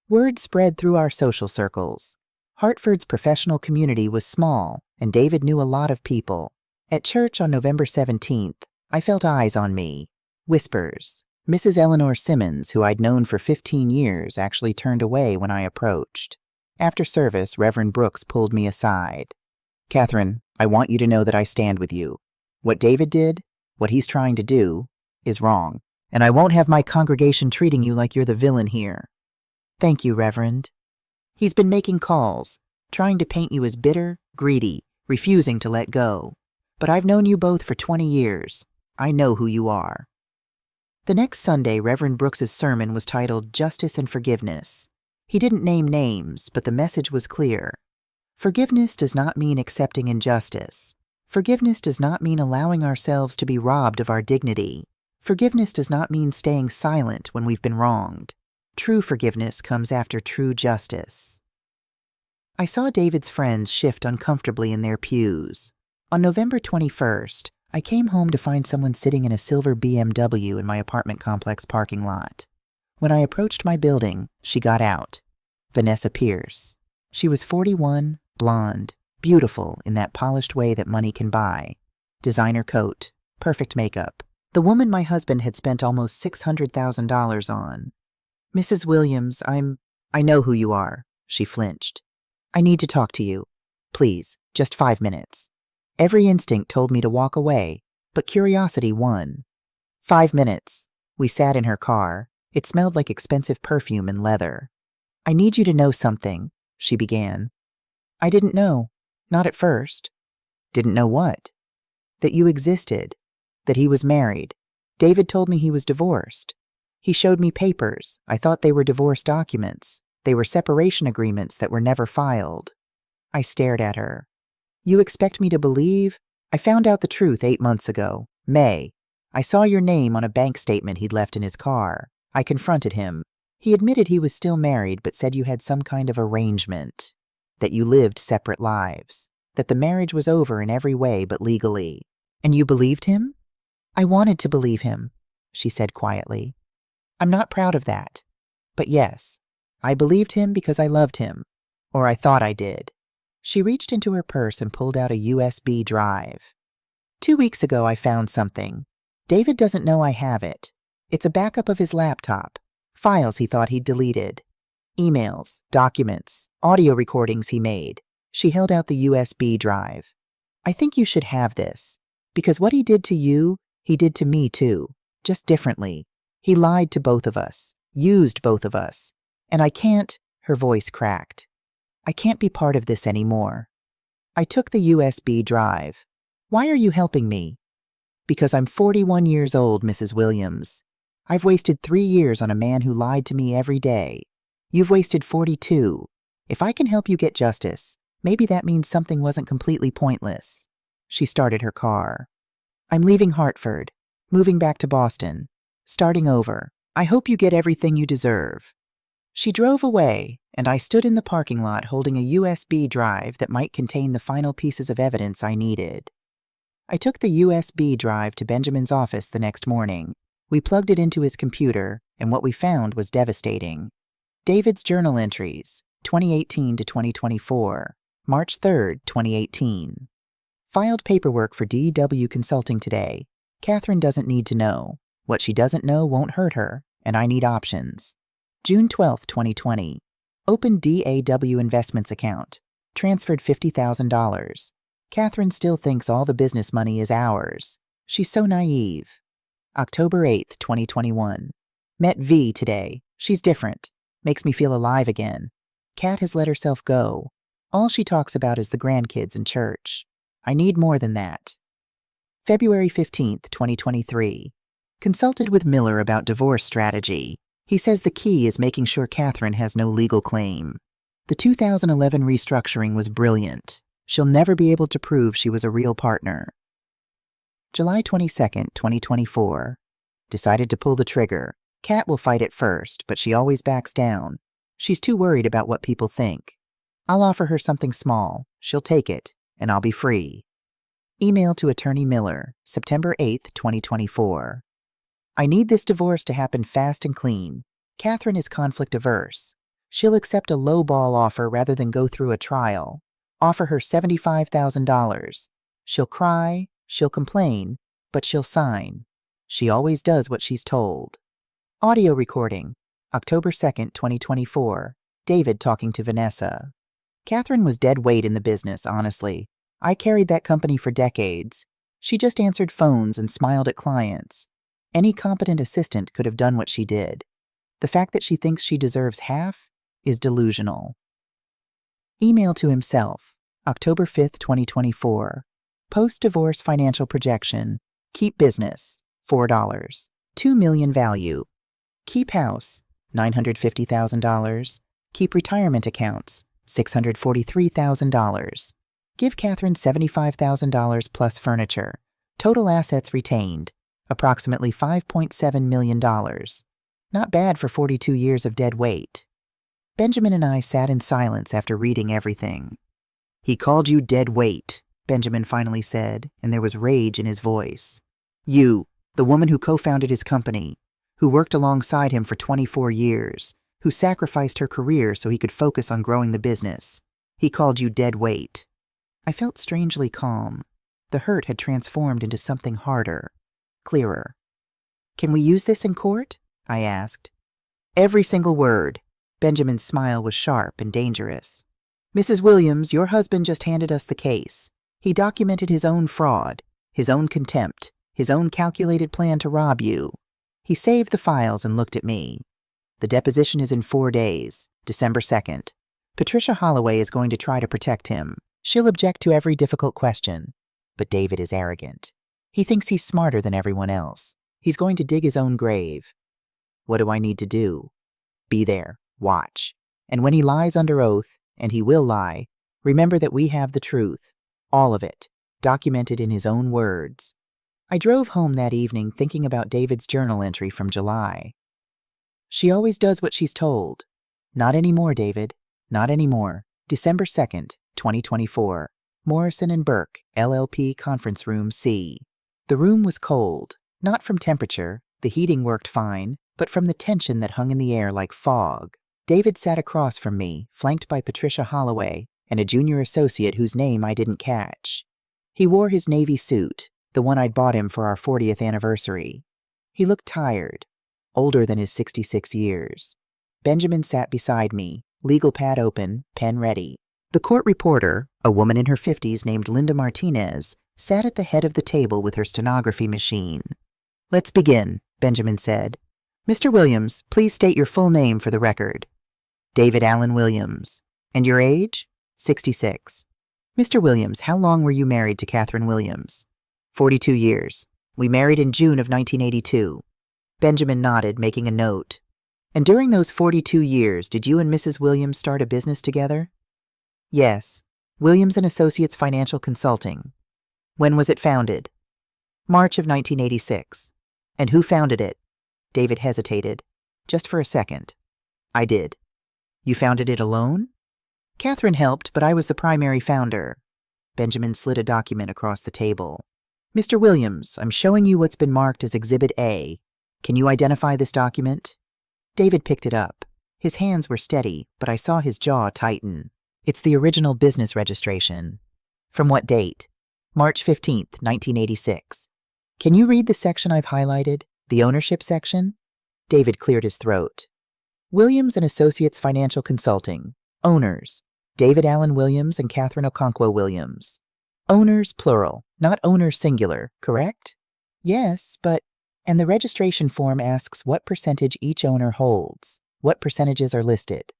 Word spread through our social circles. Hartford's professional community was small, and David knew a lot of people. At church on November 17th, I felt eyes on me. Whispers. Mrs. Eleanor Simmons, who I'd known for 15 years, actually turned away when I approached. After service, Reverend Brooks pulled me aside. Catherine, I want you to know that I stand with you. What David did, what he's trying to do, is wrong, and I won't have my congregation treating you like you're the villain here. Thank you, Reverend. He's been making calls, trying to paint you as bitter, greedy, refusing to let go. But I've known you both for 20 years. I know who you are. The next Sunday, Reverend Brooks's sermon was titled Justice and Forgiveness. He didn't name names, but the message was clear. Forgiveness does not mean accepting injustice. Forgiveness does not mean allowing ourselves to be robbed of our dignity. Forgiveness does not mean staying silent when we've been wronged. True forgiveness comes after true justice. I saw David's friends shift uncomfortably in their pews. On November 21st, I came home to find someone sitting in a silver BMW in my apartment complex parking lot. When I approached my building, she got out. Vanessa Pierce. She was 41, blonde, beautiful in that polished way that money can buy. Designer coat, perfect makeup. The woman my husband had spent almost $600,000 on. Mrs. Williams, I know who you are. She flinched. I need to talk to you. Please, just 5 minutes. Every instinct told me to walk away, but curiosity won. 5 minutes. We sat in her car. It smelled like expensive perfume and leather. I need you to know something, she began. I didn't know. Not at first. Didn't know what? That you existed. That he was married. David told me he was divorced. He showed me papers. I thought they were divorce documents. They were separation agreements that were never filed. I stared at her. You expect me to believe? I found out the truth 8 months ago. May. I saw your name on a bank statement he'd left in his car. I confronted him. He admitted he was still married, but said you had some kind of arrangement. That you lived separate lives. That the marriage was over in every way but legally. And you believed him? I wanted to believe him, she said quietly. I'm not proud of that. But yes, I believed him because I loved him. Or I thought I did. She reached into her purse and pulled out a USB drive. 2 weeks ago I found something. David doesn't know I have it. It's a backup of his laptop. Files he thought he'd deleted. Emails, documents, audio recordings he made. She held out the USB drive. I think you should have this. Because what he did to you, he did to me too. Just differently. He lied to both of us. Used both of us. And I can't, her voice cracked. I can't be part of this anymore. I took the USB drive. Why are you helping me? because I'm 41 years old, Mrs. Williams. I've wasted 3 years on a man who lied to me every day. You've wasted 42. If I can help you get justice, maybe that means something wasn't completely pointless. She started her car. I'm leaving Hartford, moving back to Boston, starting over. I hope you get everything you deserve. She drove away, and I stood in the parking lot holding a USB drive that might contain the final pieces of evidence I needed. I took the USB drive to Benjamin's office the next morning. We plugged it into his computer, and what we found was devastating. David's journal entries, 2018 to 2024, March 3, 2018. Filed paperwork for DW Consulting today. Catherine doesn't need to know. What she doesn't know won't hurt her, and I need options. June 12, 2020. Opened DAW Investments account. Transferred $50,000. Catherine still thinks all the business money is ours. She's so naive. October 8, 2021. Met V today. She's different. Makes me feel alive again. Kat has let herself go. All she talks about is the grandkids and church. I need more than that. February 15, 2023. Consulted with Miller about divorce strategy. He says the key is making sure Catherine has no legal claim. The 2011 restructuring was brilliant. She'll never be able to prove she was a real partner. July 22, 2024. Decided to pull the trigger. Kat will fight it first, but she always backs down. She's too worried about what people think. I'll offer her something small. She'll take it, and I'll be free. Email to Attorney Miller, September 8, 2024. I need this divorce to happen fast and clean. Catherine is conflict averse. She'll accept a low-ball offer rather than go through a trial. Offer her $75,000. She'll cry, she'll complain, but she'll sign. She always does what she's told. Audio recording, October 2nd, 2024. David talking to Vanessa. Catherine was dead weight in the business, honestly. I carried that company for decades. She just answered phones and smiled at clients. Any competent assistant could have done what she did. The fact that she thinks she deserves half is delusional. Email to himself, October 5th, 2024. Post-divorce financial projection. Keep business, $4. $2 million value. Keep house, $950,000. Keep retirement accounts, $643,000. Give Catherine $75,000 plus furniture. Total assets retained, approximately $5.7 million. Not bad for 42 years of dead weight. Benjamin and I sat in silence after reading everything. He called you dead weight, Benjamin finally said, and there was rage in his voice. You, the woman who co-founded his company, who worked alongside him for 24 years, who sacrificed her career so he could focus on growing the business. He called you dead weight. I felt strangely calm. The hurt had transformed into something harder, clearer. Can we use this in court? I asked. Every single word. Benjamin's smile was sharp and dangerous. Mrs. Williams, your husband just handed us the case. He documented his own fraud, his own contempt, his own calculated plan to rob you. He saved the files and looked at me. The deposition is in 4 days, December 2nd. Patricia Holloway is going to try to protect him. She'll object to every difficult question. But David is arrogant. He thinks he's smarter than everyone else. He's going to dig his own grave. What do I need to do? Be there, watch. And when he lies under oath, and he will lie, remember that we have the truth, all of it, documented in his own words. I drove home that evening thinking about David's journal entry from July. She always does what she's told. Not anymore, David. Not anymore. December 2nd, 2024. Morrison and Burke, LLP Conference Room C. The room was cold, not from temperature, the heating worked fine, but from the tension that hung in the air like fog. David sat across from me, flanked by Patricia Holloway and a junior associate whose name I didn't catch. He wore his navy suit, the one I'd bought him for our 40th anniversary. He looked tired, older than his 66 years. Benjamin sat beside me, legal pad open, pen ready. The court reporter, a woman in her 50s named Linda Martinez, sat at the head of the table with her stenography machine. Let's begin, Benjamin said. Mr. Williams, please state your full name for the record. David Allen Williams. And your age? 66. Mr. Williams, how long were you married to Catherine Williams? 42 years. We married in June of 1982. Benjamin nodded, making a note. And during those 42 years, did you and Mrs. Williams start a business together? Yes. Williams and Associates Financial Consulting. When was it founded? March of 1986. And who founded it? David hesitated. Just for a second. I did. You founded it alone? Catherine helped, but I was the primary founder. Benjamin slid a document across the table. Mr. Williams, I'm showing you what's been marked as Exhibit A. Can you identify this document? David picked it up. His hands were steady, but I saw his jaw tighten. It's the original business registration. From what date? March 15th, 1986. Can you read the section I've highlighted? The ownership section? David cleared his throat. Williams and Associates Financial Consulting. Owners. David Allen Williams and Catherine Okonkwo Williams. Owners, plural, not owners, singular, correct? Yes, but... And the registration form asks what percentage each owner holds. What percentages are listed?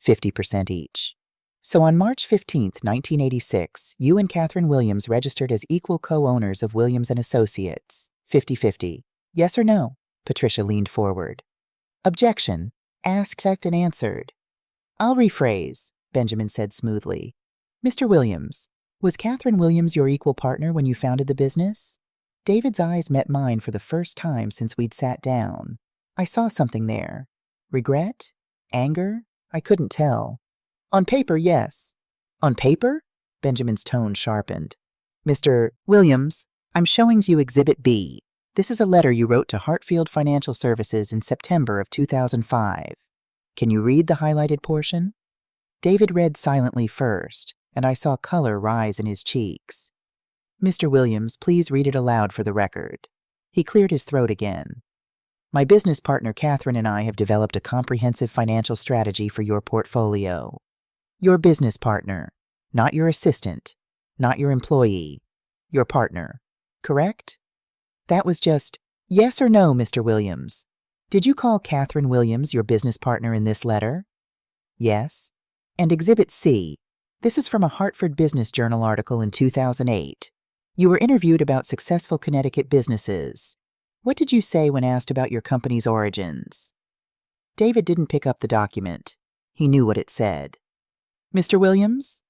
50% each. So on March 15th, 1986, you and Catherine Williams registered as equal co-owners of Williams and Associates. 50-50. Yes or no? Patricia leaned forward. Objection. Asked and answered. I'll rephrase, Benjamin said smoothly. Mr. Williams, was Catherine Williams your equal partner when you founded the business? David's eyes met mine for the first time since we'd sat down. I saw something there. Regret? Anger? I couldn't tell. On paper, yes. On paper? Benjamin's tone sharpened. Mr. Williams, I'm showing you Exhibit B. This is a letter you wrote to Hartfield Financial Services in September of 2005. Can you read the highlighted portion? David read silently first, and I saw color rise in his cheeks. Mr. Williams, please read it aloud for the record. He cleared his throat again. My business partner Catherine and I have developed a comprehensive financial strategy for your portfolio. Your business partner, not your assistant, not your employee, your partner, correct? That was just, yes or no, Mr. Williams. Did you call Catherine Williams your business partner in this letter? Yes. And Exhibit C. This is from a Hartford Business Journal article in 2008. You were interviewed about successful Connecticut businesses. What did you say when asked about your company's origins? David didn't pick up the document. He knew what it said. Mr. Williams?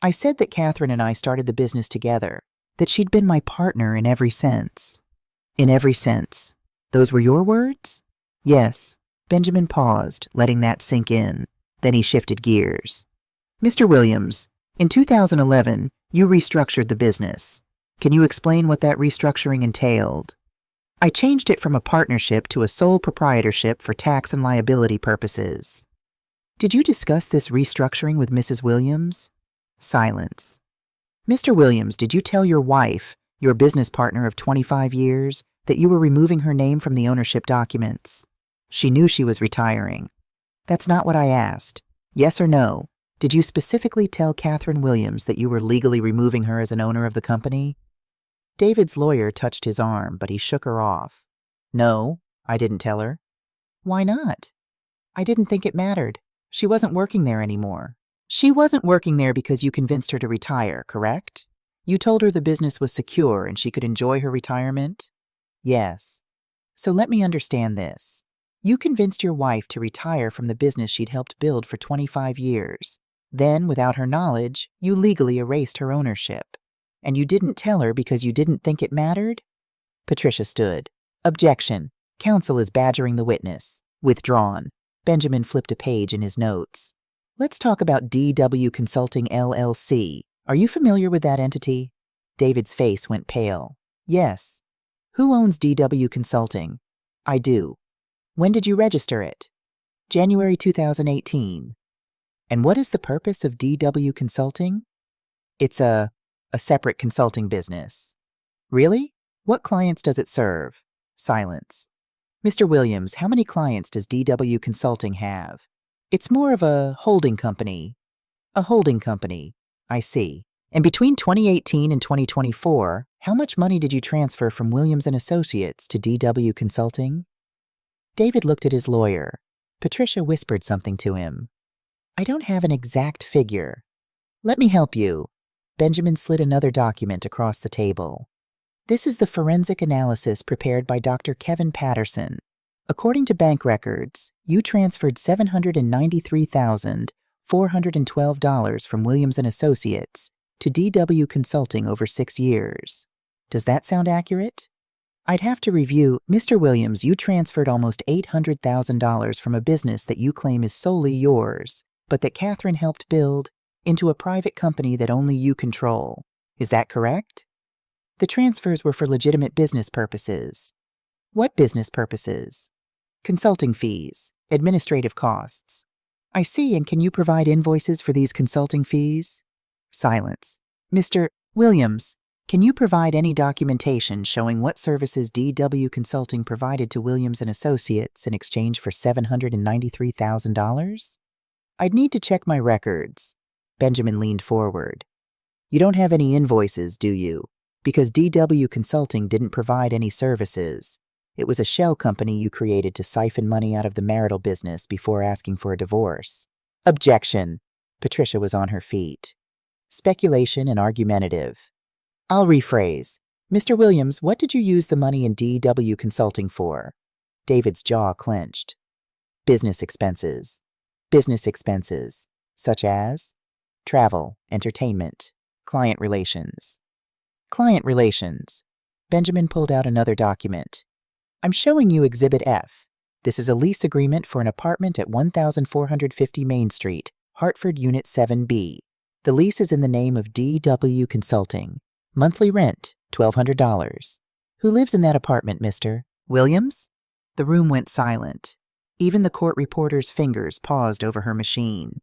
I said that Catherine and I started the business together, that she'd been my partner in every sense. In every sense. Those were your words? Yes. Benjamin paused, letting that sink in. Then he shifted gears. Mr. Williams, in 2011, you restructured the business. Can you explain what that restructuring entailed? I changed it from a partnership to a sole proprietorship for tax and liability purposes. Did you discuss this restructuring with Mrs. Williams? Silence. Mr. Williams, did you tell your wife, your business partner of 25 years, that you were removing her name from the ownership documents? She knew she was retiring. That's not what I asked. Yes or no? Did you specifically tell Catherine Williams that you were legally removing her as an owner of the company? David's lawyer touched his arm, but he shook her off. No, I didn't tell her. Why not? I didn't think it mattered. She wasn't working there anymore. She wasn't working there because you convinced her to retire, correct? You told her the business was secure and she could enjoy her retirement? Yes. So let me understand this. You convinced your wife to retire from the business she'd helped build for 25 years. Then, without her knowledge, you legally erased her ownership. And you didn't tell her because you didn't think it mattered? Patricia stood. Objection. Counsel is badgering the witness. Withdrawn. Benjamin flipped a page in his notes. Let's talk about D.W. Consulting LLC. Are you familiar with that entity? David's face went pale. Yes. Who owns D.W. Consulting? I do. When did you register it? January 2018. And what is the purpose of D.W. Consulting? It's a separate consulting business. Really? What clients does it serve? Silence. Mr. Williams, how many clients does D.W. Consulting have? It's more of a holding company. A holding company. I see. And between 2018 and 2024, how much money did you transfer from Williams and Associates to D.W. Consulting? David looked at his lawyer. Patricia whispered something to him. I don't have an exact figure. Let me help you. Benjamin slid another document across the table. This is the forensic analysis prepared by Dr. Kevin Patterson. According to bank records, you transferred $793,412 from Williams & Associates to DW Consulting over 6 years. Does that sound accurate? I'd have to review. Mr. Williams, you transferred almost $800,000 from a business that you claim is solely yours, but that Catherine helped build, into a private company that only you control. Is that correct? The transfers were for legitimate business purposes. What business purposes? Consulting fees, administrative costs. I see, and can you provide invoices for these consulting fees? Silence. Mr. Williams, can you provide any documentation showing what services DW Consulting provided to Williams & Associates in exchange for $793,000? I'd need to check my records. Benjamin leaned forward. You don't have any invoices, do you? Because DW Consulting didn't provide any services. It was a shell company you created to siphon money out of the marital business before asking for a divorce. Objection. Patricia was on her feet. Speculation and argumentative. I'll rephrase. Mr. Williams, what did you use the money in DW Consulting for? David's jaw clenched. Business expenses. Business expenses, such as travel, entertainment, client relations. Client relations. Benjamin pulled out another document. I'm showing you Exhibit F. This is a lease agreement for an apartment at 1450 Main Street, Hartford Unit 7B. The lease is in the name of DW Consulting. Monthly rent, $1,200. Who lives in that apartment, Mr. Williams? The room went silent. Even the court reporter's fingers paused over her machine.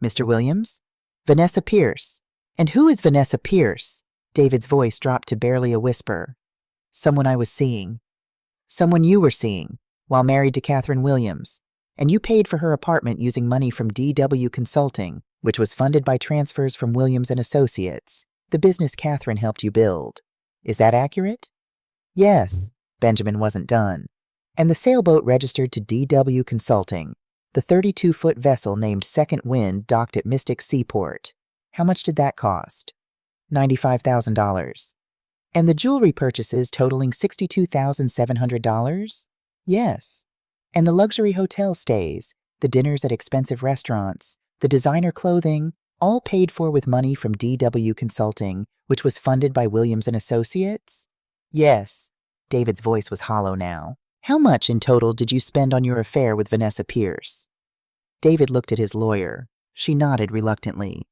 Mr. Williams? Vanessa Pierce. And who is Vanessa Pierce? David's voice dropped to barely a whisper. Someone I was seeing. Someone you were seeing, while married to Catherine Williams. And you paid for her apartment using money from DW Consulting, which was funded by transfers from Williams & Associates, the business Catherine helped you build. Is that accurate? Yes. Benjamin wasn't done. And the sailboat registered to DW Consulting. The 32-foot vessel named Second Wind docked at Mystic Seaport. How much did that cost? $95,000. And the jewelry purchases totaling $62,700? Yes. And the luxury hotel stays, the dinners at expensive restaurants, the designer clothing, all paid for with money from DW Consulting, which was funded by Williams & Associates? Yes. David's voice was hollow now. How much in total did you spend on your affair with Vanessa Pierce? David looked at his lawyer. She nodded reluctantly.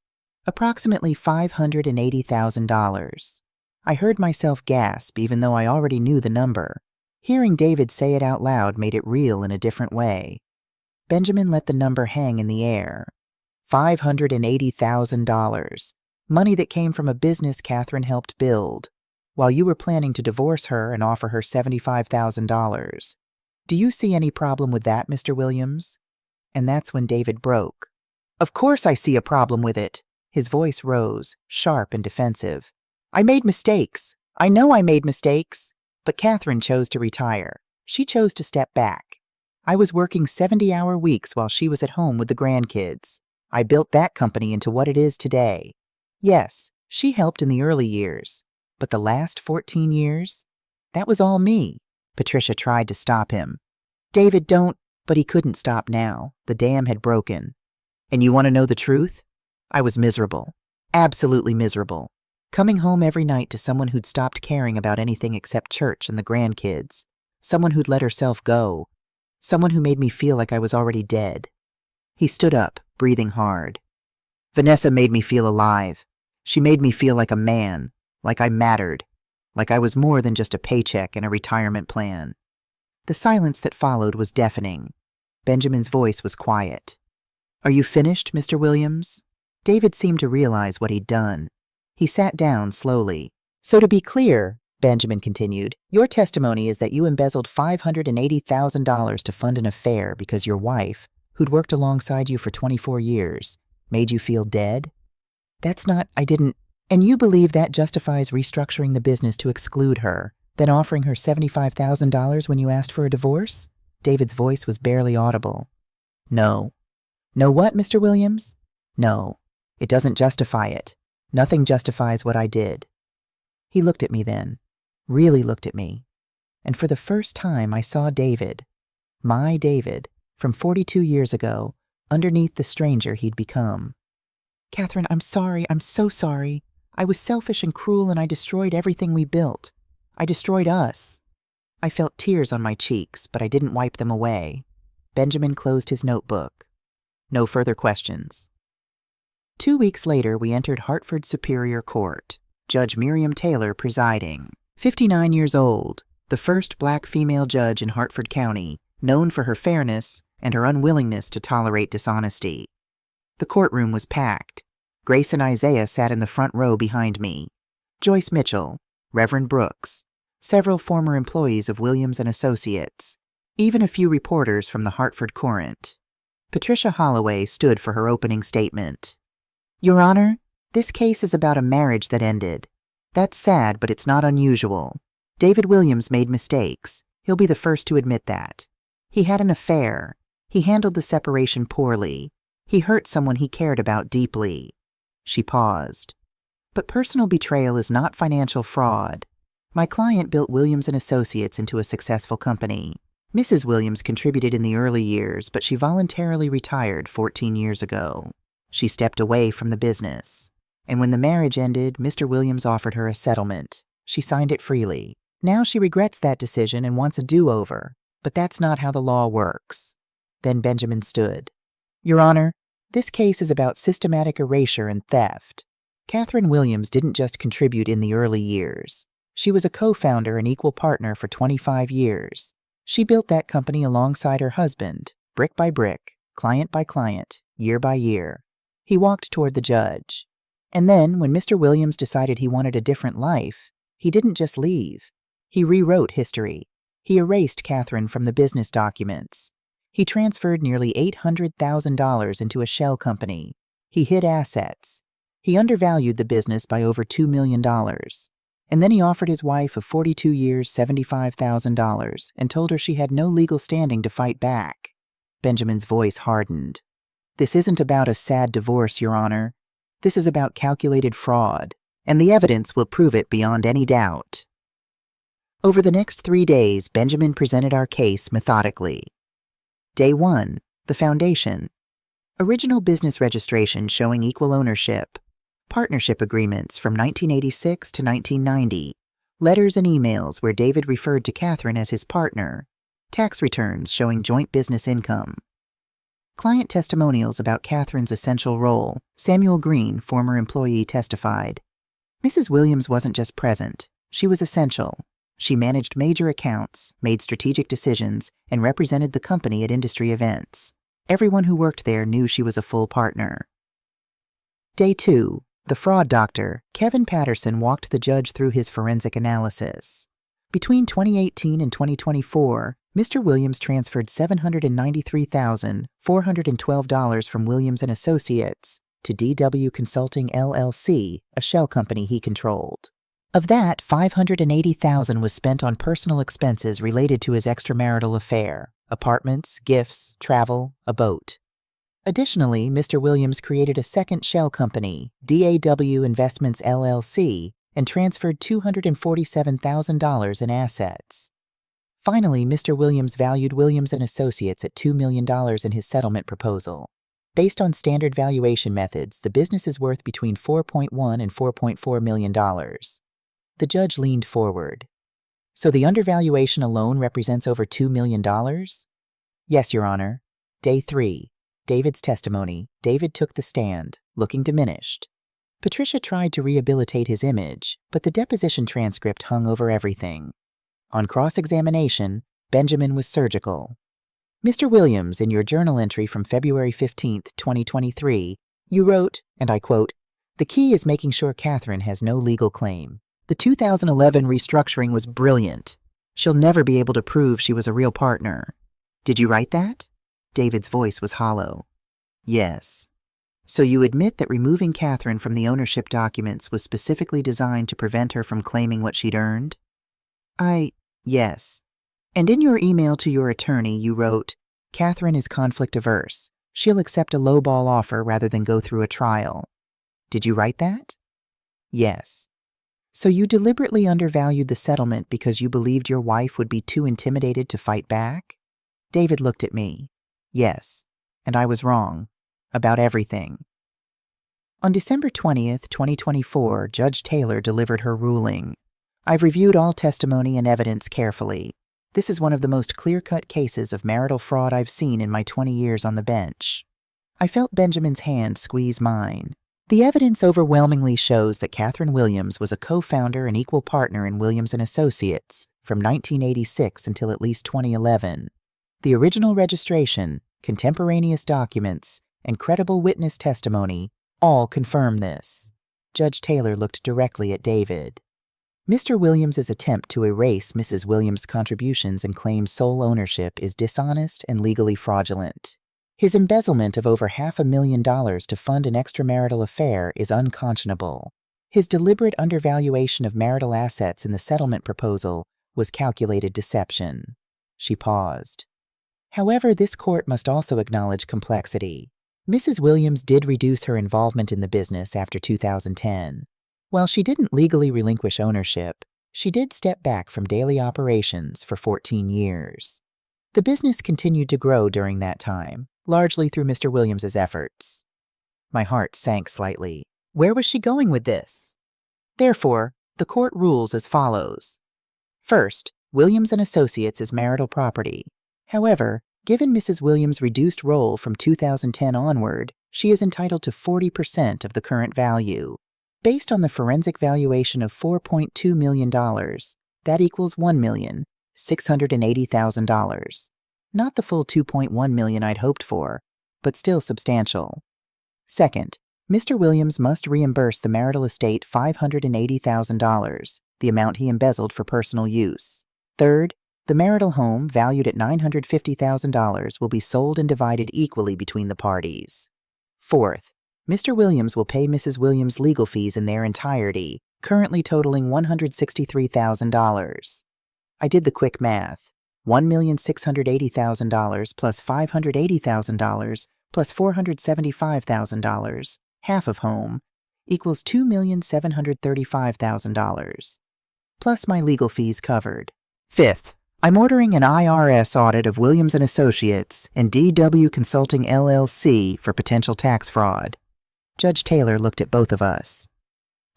Approximately $580,000. I heard myself gasp, even though I already knew the number. Hearing David say it out loud made it real in a different way. Benjamin let the number hang in the air. $580,000. Money that came from a business Catherine helped build, while you were planning to divorce her and offer her $75,000. Do you see any problem with that, Mr. Williams? And that's when David broke. Of course I see a problem with it. His voice rose, sharp and defensive. I made mistakes. I know I made mistakes. But Catherine chose to retire. She chose to step back. I was working 70-hour weeks while she was at home with the grandkids. I built that company into what it is today. Yes, she helped in the early years. But the last 14 years? That was all me. Patricia tried to stop him. David, don't. But he couldn't stop now. The dam had broken. And you want to know the truth? I was miserable. Absolutely miserable. Coming home every night to someone who'd stopped caring about anything except church and the grandkids. Someone who'd let herself go. Someone who made me feel like I was already dead. He stood up, breathing hard. Vanessa made me feel alive. She made me feel like a man, like I mattered, like I was more than just a paycheck and a retirement plan. The silence that followed was deafening. Benjamin's voice was quiet. Are you finished, Mr. Williams? David seemed to realize what he'd done. He sat down slowly. So to be clear, Benjamin continued, your testimony is that you embezzled $580,000 to fund an affair because your wife, who'd worked alongside you for 24 years, made you feel dead? That's not, I didn't. And you believe that justifies restructuring the business to exclude her, then offering her $75,000 when you asked for a divorce? David's voice was barely audible. No. No what, Mr. Williams? No. It doesn't justify it. Nothing justifies what I did. He looked at me then. really looked at me. And for the first time, I saw David, my David, from 42 years ago, underneath the stranger he'd become. "Catherine, I'm sorry. I'm so sorry. I was selfish and cruel, and I destroyed everything we built. I destroyed us." I felt tears on my cheeks, but I didn't wipe them away. Benjamin closed his notebook. No further questions. 2 weeks later, we entered Hartford Superior Court, Judge Miriam Taylor presiding. 59 years old, the first black female judge in Hartford County, known for her fairness and her unwillingness to tolerate dishonesty. The courtroom was packed. Grace and Isaiah sat in the front row behind me. Joyce Mitchell, Reverend Brooks, several former employees of Williams & Associates, even a few reporters from the Hartford Courant. Patricia Holloway stood for her opening statement. "Your Honor, this case is about a marriage that ended. That's sad, but it's not unusual. David Williams made mistakes. He'll be the first to admit that. He had an affair. He handled the separation poorly. He hurt someone he cared about deeply." She paused. "But personal betrayal is not financial fraud. My client built Williams & Associates into a successful company. Mrs. Williams contributed in the early years, but she voluntarily retired 14 years ago. She stepped away from the business. And when the marriage ended, Mr. Williams offered her a settlement. She signed it freely. Now she regrets that decision and wants a do-over, but that's not how the law works." Then Benjamin stood. "Your Honor, this case is about systematic erasure and theft. Catherine Williams didn't just contribute in the early years. She was a co-founder and equal partner for 25 years. She built that company alongside her husband, brick by brick, client by client, year by year." He walked toward the judge. "And then, when Mr. Williams decided he wanted a different life, he didn't just leave. He rewrote history. He erased Catherine from the business documents. He transferred nearly $800,000 into a shell company. He hid assets. He undervalued the business by over $2 million. And then he offered his wife of 42 years $75,000 and told her she had no legal standing to fight back." Benjamin's voice hardened. "This isn't about a sad divorce, Your Honor. This is about calculated fraud, and the evidence will prove it beyond any doubt." Over the next 3 days, Benjamin presented our case methodically. Day 1, the foundation. Original business registration showing equal ownership. Partnership agreements from 1986 to 1990. Letters and emails where David referred to Catherine as his partner. Tax returns showing joint business income. Client testimonials about Catherine's essential role. Samuel Green, former employee, testified. Mrs. Williams wasn't just present. She was essential. She managed major accounts, made strategic decisions, and represented the company at industry events. Everyone who worked there knew she was a full partner. Day 2, the fraud doctor, Kevin Patterson, walked the judge through his forensic analysis. Between 2018 and 2024, Mr. Williams transferred $793,412 from Williams & Associates to DW Consulting LLC, a shell company he controlled. Of that, $580,000 was spent on personal expenses related to his extramarital affair: apartments, gifts, travel, a boat. Additionally, Mr. Williams created a second shell company, DAW Investments LLC, and transferred $247,000 in assets. Finally, Mr. Williams valued Williams & Associates at $2 million in his settlement proposal. Based on standard valuation methods, the business is worth between $4.1 and $4.4 million. The judge leaned forward. "So the undervaluation alone represents over $2 million? "Yes, Your Honor." Day 3. David's testimony. David took the stand, looking diminished. Patricia tried to rehabilitate his image, but the deposition transcript hung over everything. On cross-examination, Benjamin was surgical. "Mr. Williams, in your journal entry from February 15, 2023, you wrote, and I quote, 'The key is making sure Catherine has no legal claim. The 2011 restructuring was brilliant. She'll never be able to prove she was a real partner.' Did you write that?" David's voice was hollow. "Yes." "So you admit that removing Catherine from the ownership documents was specifically designed to prevent her from claiming what she'd earned?" Yes. And in your email to your attorney, you wrote, 'Catherine is conflict averse. She'll accept a lowball offer rather than go through a trial.' Did you write that?" "Yes." So you deliberately undervalued the settlement because you believed your wife would be too intimidated to fight back? David looked at me. Yes, and I was wrong. About everything. On December 20th, 2024, Judge Taylor delivered her ruling. I've reviewed all testimony and evidence carefully. This is one of the most clear-cut cases of marital fraud I've seen in my 20 years on the bench. I felt Benjamin's hand squeeze mine. The evidence overwhelmingly shows that Catherine Williams was a co-founder and equal partner in Williams & Associates from 1986 until at least 2011. The original registration, contemporaneous documents, and credible witness testimony all confirm this. Judge Taylor looked directly at David. Mr. Williams's attempt to erase Mrs. Williams' contributions and claim sole ownership is dishonest and legally fraudulent. His embezzlement of over $500,000 to fund an extramarital affair is unconscionable. His deliberate undervaluation of marital assets in the settlement proposal was calculated deception. She paused. However, this court must also acknowledge complexity. Mrs. Williams did reduce her involvement in the business after 2010. While she didn't legally relinquish ownership, she did step back from daily operations for 14 years. The business continued to grow during that time, largely through Mr. Williams's efforts. My heart sank slightly. Where was she going with this? Therefore, the court rules as follows. First, Williams & Associates is marital property. However, given Mrs. Williams' reduced role from 2010 onward, she is entitled to 40% of the current value. Based on the forensic valuation of $4.2 million, that equals $1,680,000. Not the full $2.1 million I'd hoped for, but still substantial. Second, Mr. Williams must reimburse the marital estate $580,000, the amount he embezzled for personal use. Third, the marital home, valued at $950,000, will be sold and divided equally between the parties. Fourth, Mr. Williams will pay Mrs. Williams legal fees in their entirety, currently totaling $163,000. I did the quick math. $1,680,000 plus $580,000 plus $475,000, half of home, equals $2,735,000. Plus my legal fees covered. Fifth, I'm ordering an IRS audit of Williams & Associates and DW Consulting LLC for potential tax fraud. Judge Taylor looked at both of us.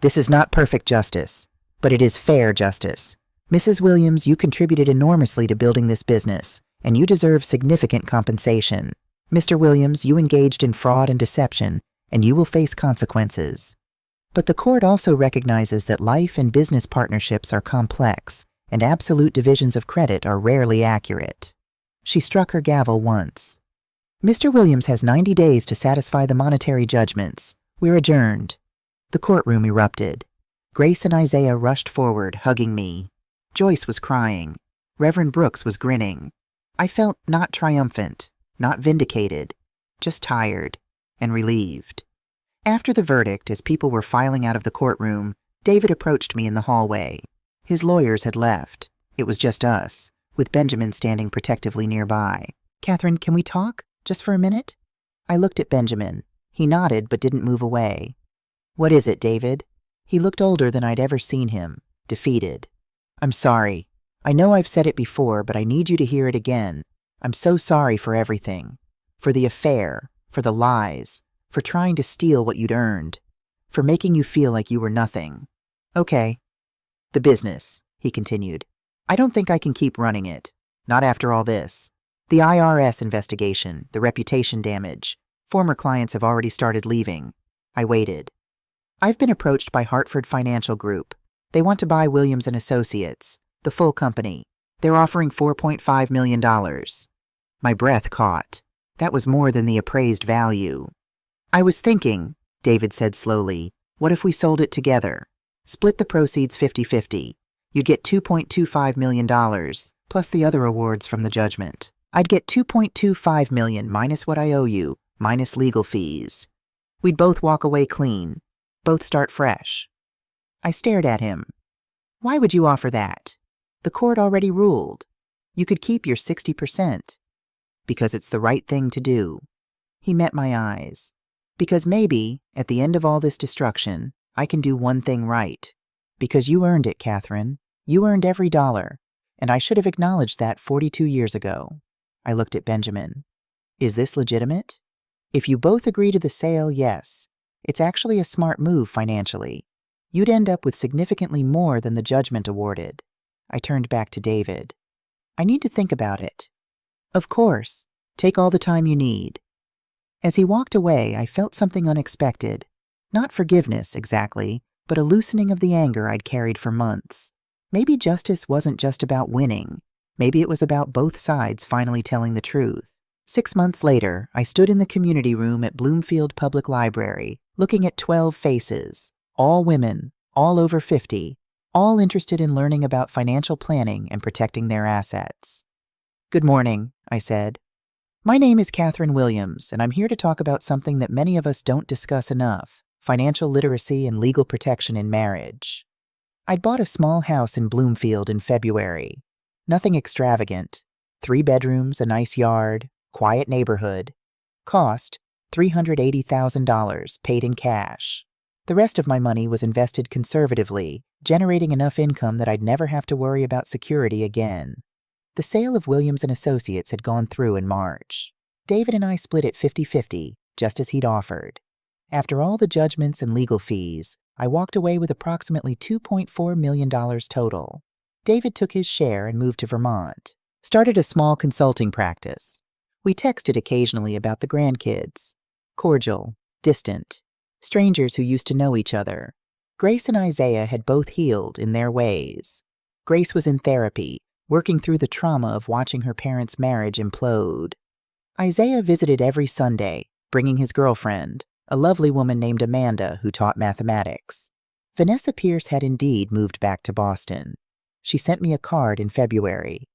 This is not perfect justice, but it is fair justice. Mrs. Williams, you contributed enormously to building this business, and you deserve significant compensation. Mr. Williams, you engaged in fraud and deception, and you will face consequences. But the court also recognizes that life and business partnerships are complex, and absolute divisions of credit are rarely accurate. She struck her gavel once. Mr. Williams has 90 days to satisfy the monetary judgments. We're adjourned. The courtroom erupted. Grace and Isaiah rushed forward, hugging me. Joyce was crying. Reverend Brooks was grinning. I felt not triumphant, not vindicated, just tired and relieved. After the verdict, as people were filing out of the courtroom, David approached me in the hallway. His lawyers had left. It was just us, with Benjamin standing protectively nearby. Catherine, can we talk? Just for a minute? I looked at Benjamin. He nodded but didn't move away. What is it, David? He looked older than I'd ever seen him, defeated. I'm sorry. I know I've said it before, but I need you to hear it again. I'm so sorry for everything. For the affair, for the lies, for trying to steal what you'd earned, for making you feel like you were nothing. Okay. The business, he continued. I don't think I can keep running it. Not after all this. The IRS investigation, the reputation damage. Former clients have already started leaving. I waited. I've been approached by Hartford Financial Group. They want to buy Williams & Associates, the full company. They're offering $4.5 million. My breath caught. That was more than the appraised value. I was thinking, David said slowly, what if we sold it together? Split the proceeds 50-50. You'd get $2.25 million, plus the other awards from the judgment. I'd get $2.25 million minus what I owe you, minus legal fees. We'd both walk away clean, both start fresh. I stared at him. Why would you offer that? The court already ruled. You could keep your 60%. Because it's the right thing to do. He met my eyes. Because maybe, at the end of all this destruction, I can do one thing right. Because you earned it, Catherine. You earned every dollar, and I should have acknowledged that 42 years ago. I looked at Benjamin. Is this legitimate? If you both agree to the sale, yes. It's actually a smart move financially. You'd end up with significantly more than the judgment awarded. I turned back to David. I need to think about it. Of course. Take all the time you need. As he walked away, I felt something unexpected. Not forgiveness, exactly, but a loosening of the anger I'd carried for months. Maybe justice wasn't just about winning. Maybe it was about both sides finally telling the truth. 6 months later, I stood in the community room at Bloomfield Public Library, looking at 12 faces, all women, all over 50, all interested in learning about financial planning and protecting their assets. Good morning, I said. My name is Catherine Williams, and I'm here to talk about something that many of us don't discuss enough: financial literacy and legal protection in marriage. I'd bought a small house in Bloomfield in February. Nothing extravagant. 3 bedrooms, a nice yard, quiet neighborhood. Cost, $380,000, paid in cash. The rest of my money was invested conservatively, generating enough income that I'd never have to worry about security again. The sale of Williams & Associates had gone through in March. David and I split it 50-50, just as he'd offered. After all the judgments and legal fees, I walked away with approximately $2.4 million total. David took his share and moved to Vermont. Started a small consulting practice. We texted occasionally about the grandkids. Cordial, distant, strangers who used to know each other. Grace and Isaiah had both healed in their ways. Grace was in therapy, working through the trauma of watching her parents' marriage implode. Isaiah visited every Sunday, bringing his girlfriend, a lovely woman named Amanda who taught mathematics. Vanessa Pierce had indeed moved back to Boston. She sent me a card in February.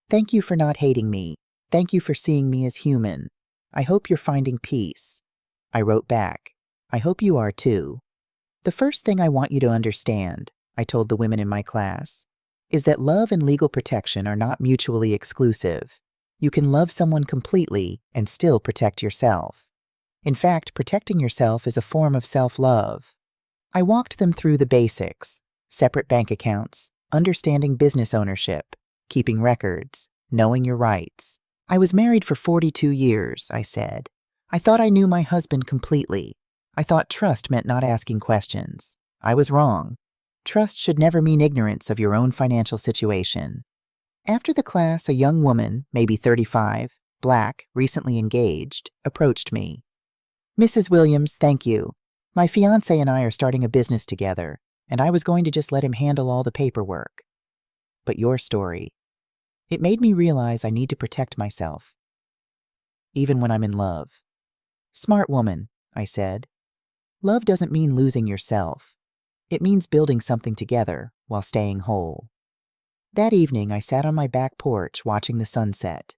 Thank you for not hating me. Thank you for seeing me as human. I hope you're finding peace. I wrote back. I hope you are too. The first thing I want you to understand, I told the women in my class, is that love and legal protection are not mutually exclusive. You can love someone completely and still protect yourself. In fact, protecting yourself is a form of self-love. I walked them through the basics: separate bank accounts, understanding business ownership, keeping records, knowing your rights. I was married for 42 years, I said. I thought I knew my husband completely. I thought trust meant not asking questions. I was wrong. Trust should never mean ignorance of your own financial situation. After the class, a young woman, maybe 35, black, recently engaged, approached me. Mrs. Williams, thank you. My fiancé and I are starting a business together, and I was going to just let him handle all the paperwork. But your story. It made me realize I need to protect myself, even when I'm in love. Smart woman, I said. Love doesn't mean losing yourself. It means building something together while staying whole. That evening, I sat on my back porch watching the sunset.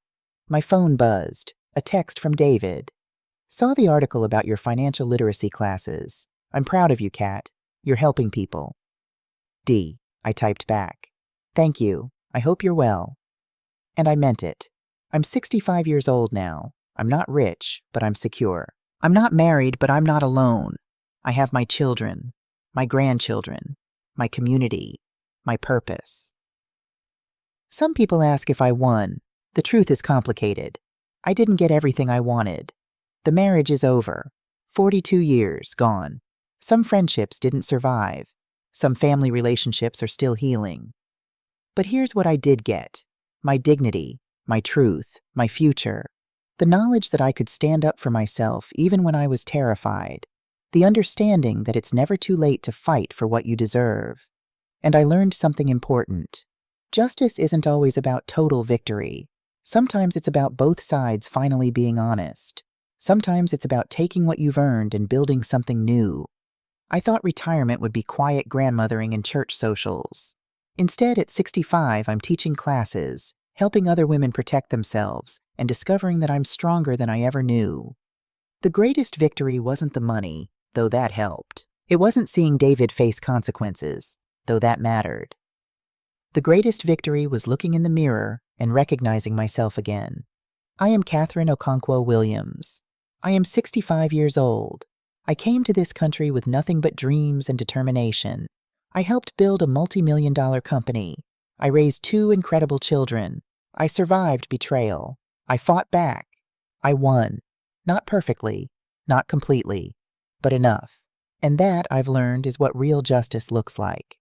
My phone buzzed, a text from David. Saw the article about your financial literacy classes. I'm proud of you, Kat. You're helping people. D. I typed back. Thank you. I hope you're well. And I meant it. I'm 65 years old now. I'm not rich, but I'm secure. I'm not married, but I'm not alone. I have my children, my grandchildren, my community, my purpose. Some people ask if I won. The truth is complicated. I didn't get everything I wanted. The marriage is over. 42 years gone. Some friendships didn't survive. Some family relationships are still healing. But here's what I did get: my dignity, my truth, my future. The knowledge that I could stand up for myself even when I was terrified. The understanding that it's never too late to fight for what you deserve. And I learned something important. Justice isn't always about total victory. Sometimes it's about both sides finally being honest. Sometimes it's about taking what you've earned and building something new. I thought retirement would be quiet grandmothering and church socials. Instead, at 65, I'm teaching classes, helping other women protect themselves, and discovering that I'm stronger than I ever knew. The greatest victory wasn't the money, though that helped. It wasn't seeing David face consequences, though that mattered. The greatest victory was looking in the mirror and recognizing myself again. I am Catherine Okonkwo Williams. I am 65 years old. I came to this country with nothing but dreams and determination. I helped build a multi-million-dollar company. I raised 2 incredible children. I survived betrayal. I fought back. I won. Not perfectly, not completely, but enough. And that, I've learned, is what real justice looks like.